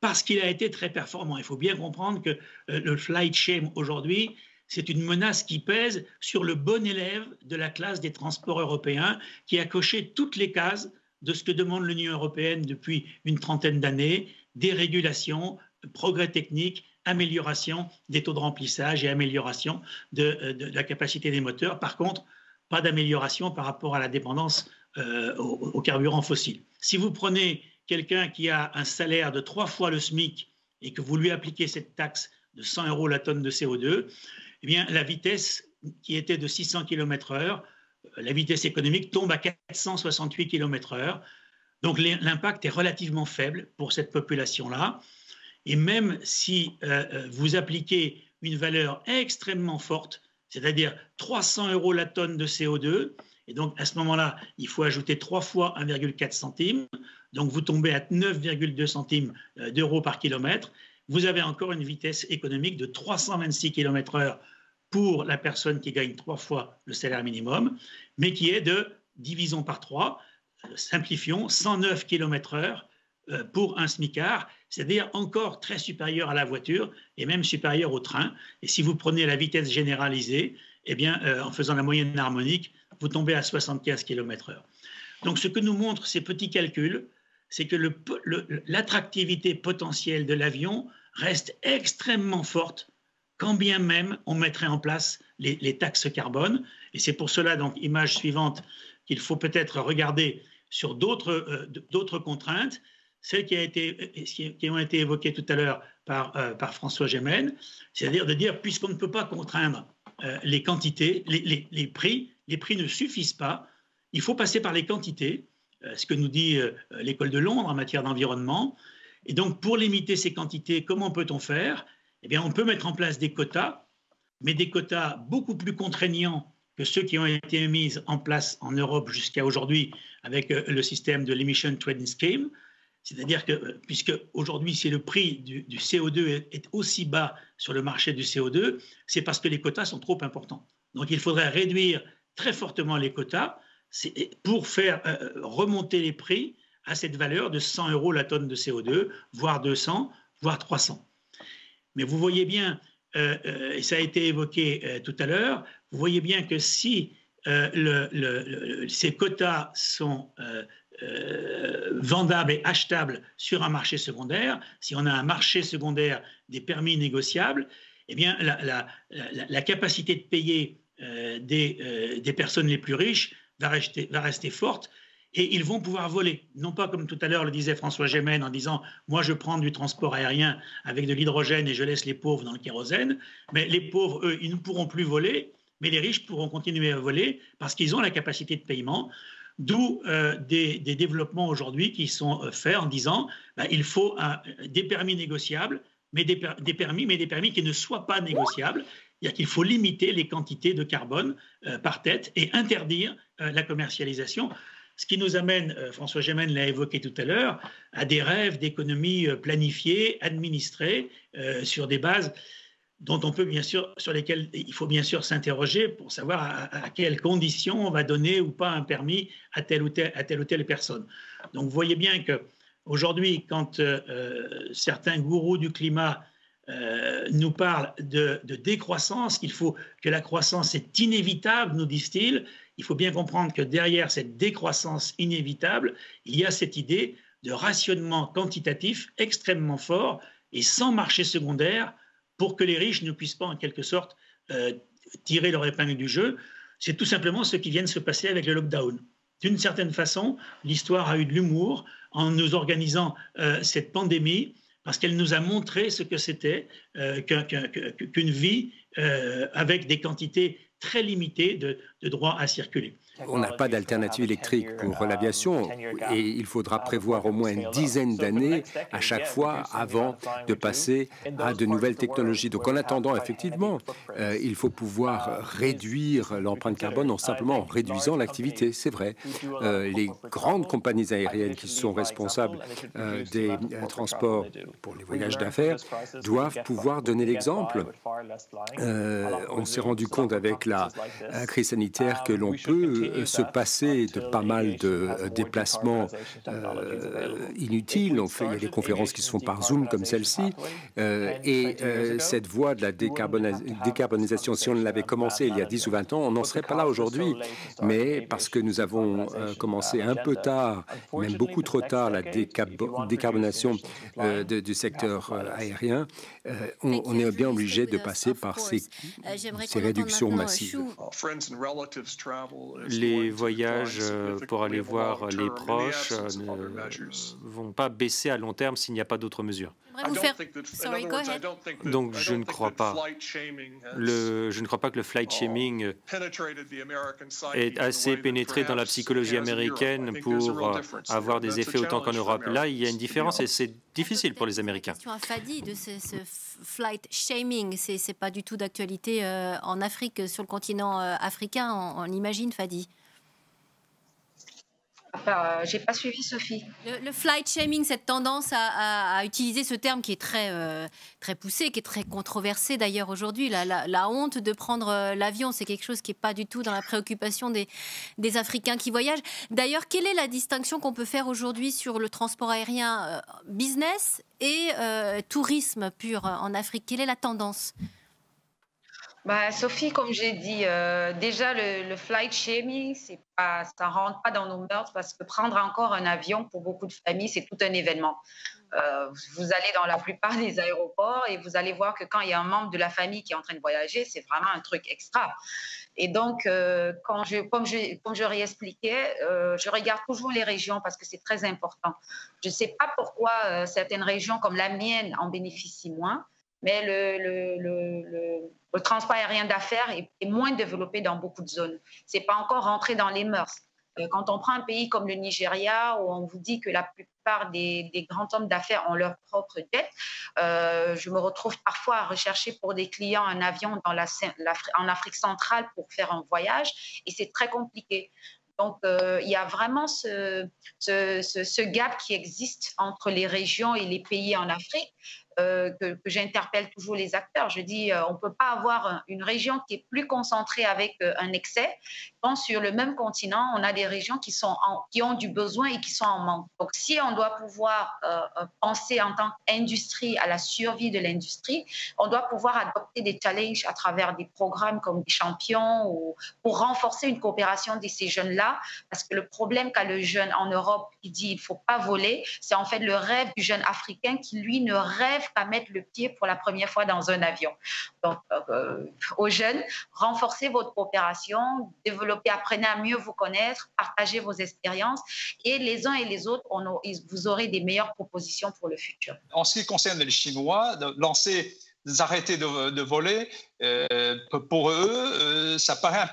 parce qu'il a été très performant. Il faut bien comprendre que le flight shame aujourd'hui, c'est une menace qui pèse sur le bon élève de la classe des transports européens qui a coché toutes les cases de ce que demande l'Union européenne depuis une trentaine d'années, dérégulation, progrès technique, amélioration des taux de remplissage et amélioration de la capacité des moteurs. Par contre, pas d'amélioration par rapport à la dépendance aux carburants fossiles. Si vous prenez quelqu'un qui a un salaire de 3 fois le SMIC et que vous lui appliquez cette taxe de 100 € la tonne de CO2, eh bien, la vitesse qui était de 600 km/h, la vitesse économique tombe à 468 km/h. Donc l'impact est relativement faible pour cette population-là. Et même si vous appliquez une valeur extrêmement forte, c'est-à-dire 300 € la tonne de CO2, et donc à ce moment-là, il faut ajouter 3 fois 1,4 centime, donc vous tombez à 9,2 centimes d'euros par kilomètre, vous avez encore une vitesse économique de 326 km/h pour la personne qui gagne 3 fois le salaire minimum, mais qui est de, divisons par 3, simplifions, 109 km/h pour un smicard, c'est-à-dire encore très supérieur à la voiture et même supérieur au train. Et si vous prenez la vitesse généralisée, eh bien, en faisant la moyenne harmonique, vous tombez à 75 km/h. Donc ce que nous montrent ces petits calculs, c'est que l'attractivité potentielle de l'avion reste extrêmement forte quand bien même on mettrait en place les taxes carbone. Et c'est pour cela, donc, image suivante, qu'il faut peut-être regarder sur d'autres contraintes, celles qui ont été évoquées tout à l'heure par François Gémen, c'est-à-dire de dire, puisqu'on ne peut pas contraindre les quantités, les prix ne suffisent pas, il faut passer par les quantités, ce que nous dit l'école de Londres en matière d'environnement. Et donc, pour limiter ces quantités, comment peut-on faire? Eh bien, on peut mettre en place des quotas, mais des quotas beaucoup plus contraignants que ceux qui ont été mis en place en Europe jusqu'à aujourd'hui avec le système de l'Emission Trading Scheme. C'est-à-dire que, puisque aujourd'hui, si le prix du CO2 est aussi bas sur le marché du CO2, c'est parce que les quotas sont trop importants. Donc, il faudrait réduire très fortement les quotas pour faire remonter les prix à cette valeur de 100 € la tonne de CO2, voire 200, voire 300. Mais vous voyez bien, et ça a été évoqué tout à l'heure, vous voyez bien que si ces quotas sont vendables et achetables sur un marché secondaire, si on a un marché secondaire des permis négociables, eh bien la capacité de payer des personnes les plus riches va rester forte. Et ils vont pouvoir voler, non pas comme tout à l'heure le disait François Gémen en disant « moi je prends du transport aérien avec de l'hydrogène et je laisse les pauvres dans le kérosène », mais les pauvres, eux, ils ne pourront plus voler, mais les riches pourront continuer à voler parce qu'ils ont la capacité de paiement, d'où des développements aujourd'hui qui sont faits en disant il faut des permis négociables, mais des permis qui ne soient pas négociables, c'est-à-dire qu'il faut limiter les quantités de carbone par tête et interdire la commercialisation. Ce qui nous amène, François Gémen l'a évoqué tout à l'heure, à des rêves d'économie planifiée, administrée, sur des bases sur lesquelles il faut bien sûr s'interroger pour savoir à quelles conditions on va donner ou pas un permis à telle ou telle personne. Donc vous voyez bien qu'aujourd'hui, quand certains gourous du climat nous parlent de décroissance, qu'il faut que la croissance est inévitable, nous disent-ils, il faut bien comprendre que derrière cette décroissance inévitable, il y a cette idée de rationnement quantitatif extrêmement fort et sans marché secondaire pour que les riches ne puissent pas en quelque sorte tirer leur épingle du jeu. C'est tout simplement ce qui vient de se passer avec le lockdown. D'une certaine façon, l'histoire a eu de l'humour en nous organisant cette pandémie parce qu'elle nous a montré ce que c'était qu'une vie avec des quantités très limité de droit à circuler. On n'a pas d'alternative électrique pour l'aviation et il faudra prévoir au moins une dizaine d'années à chaque fois avant de passer à de nouvelles technologies. Donc en attendant, effectivement, il faut pouvoir réduire l'empreinte carbone non simplement en réduisant l'activité, c'est vrai. Les grandes compagnies aériennes qui sont responsables des transports pour les voyages d'affaires doivent pouvoir donner l'exemple. On s'est rendu compte avec la crise sanitaire que l'on peut se passer de pas mal de déplacements inutiles. Il y a des conférences qui se font par Zoom comme celle-ci. Et cette voie de la décarbonisation, si on l'avait commencé il y a 10 ou 20 ans, on n'en serait pas là aujourd'hui. Mais parce que nous avons commencé un peu tard, même beaucoup trop tard, la décarbonation du secteur aérien, on est bien obligé de passer par ces réductions massives. Les voyages pour aller voir les proches ne vont pas baisser à long terme s'il n'y a pas d'autres mesures. Donc je ne crois pas. Je ne crois pas que le flight shaming est assez pénétré dans la psychologie américaine pour avoir des effets autant qu'en Europe. Là, il y a une différence et c'est difficile pour les Américains. Fadi, de ce flight shaming, c'est pas du tout d'actualité en Afrique, sur le continent africain, on l'imagine, Fadi. J'ai pas suivi, Sophie. Le flight shaming, cette tendance à utiliser ce terme qui est très poussé, qui est très controversé d'ailleurs aujourd'hui, la honte de prendre l'avion, c'est quelque chose qui n'est pas du tout dans la préoccupation des Africains qui voyagent. D'ailleurs, quelle est la distinction qu'on peut faire aujourd'hui sur le transport aérien business et tourisme pur en Afrique? Quelle est la tendance? Sophie, comme j'ai dit, déjà le flight shaming, ça ne rentre pas dans nos mœurs parce que prendre encore un avion pour beaucoup de familles, c'est tout un événement. Vous allez dans la plupart des aéroports et vous allez voir que quand il y a un membre de la famille qui est en train de voyager, c'est vraiment un truc extra. Et donc, comme je réexpliquais, je regarde toujours les régions parce que c'est très important. Je ne sais pas pourquoi certaines régions comme la mienne en bénéficient moins, mais le transport aérien d'affaires est moins développé dans beaucoup de zones. Ce n'est pas encore rentré dans les mœurs. Quand on prend un pays comme le Nigeria, où on vous dit que la plupart des grands hommes d'affaires ont leur propre dette, je me retrouve parfois à rechercher pour des clients un avion en Afrique centrale pour faire un voyage, et c'est très compliqué. Donc, il y a vraiment ce gap qui existe entre les régions et les pays en Afrique. Que j'interpelle toujours les acteurs. Je dis, on ne peut pas avoir une région qui est plus concentrée avec un excès, quand sur le même continent, on a des régions qui ont du besoin et qui sont en manque. Donc, si on doit pouvoir penser en tant qu'industrie à la survie de l'industrie, on doit pouvoir adopter des challenges à travers des programmes comme des champions ou pour renforcer une coopération de ces jeunes-là, parce que le problème qu'a le jeune en Europe qui dit il ne faut pas voler, c'est en fait le rêve du jeune africain qui, lui, ne rêve qu'à mettre le pied pour la première fois dans un avion. Donc, aux jeunes, renforcez votre coopération, développez, apprenez à mieux vous connaître, partagez vos expériences et les uns et les autres, vous aurez des meilleures propositions pour le futur. En ce qui concerne les Chinois, arrêter de voler, pour eux, ça paraît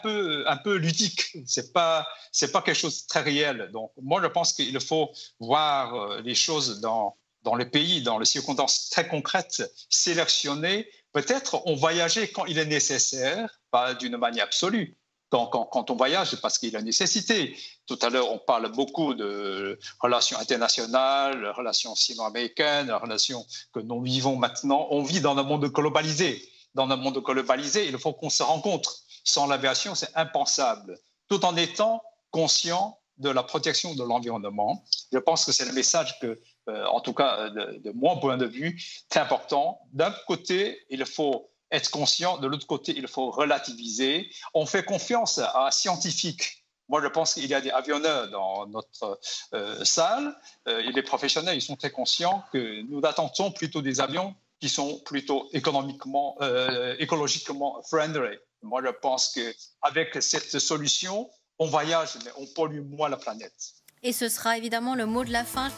un peu ludique. C'est pas quelque chose de très réel. Donc, moi, je pense qu'il faut voir les choses dans le pays, dans les circonstances très concrètes, sélectionner. Peut-être on voyager quand il est nécessaire, pas d'une manière absolue. Quand on voyage, c'est parce qu'il y a nécessité. Tout à l'heure, on parle beaucoup de relations internationales, relations sino-américaines, relations que nous vivons maintenant. On vit dans un monde globalisé. Dans un monde globalisé, il faut qu'on se rencontre. Sans l'aviation, c'est impensable. Tout en étant conscient de la protection de l'environnement. Je pense que c'est le message que, en tout cas de mon point de vue, très important. D'un côté, il faut être conscient, de l'autre côté, il faut relativiser. On fait confiance à un scientifique. Moi, je pense qu'il y a des avionneurs dans notre salle, et les professionnels, ils sont très conscients que nous attendons plutôt des avions qui sont plutôt écologiquement friendly. Moi, je pense qu'avec cette solution, on voyage, mais on pollue moins la planète. Et ce sera évidemment le mot de la fin.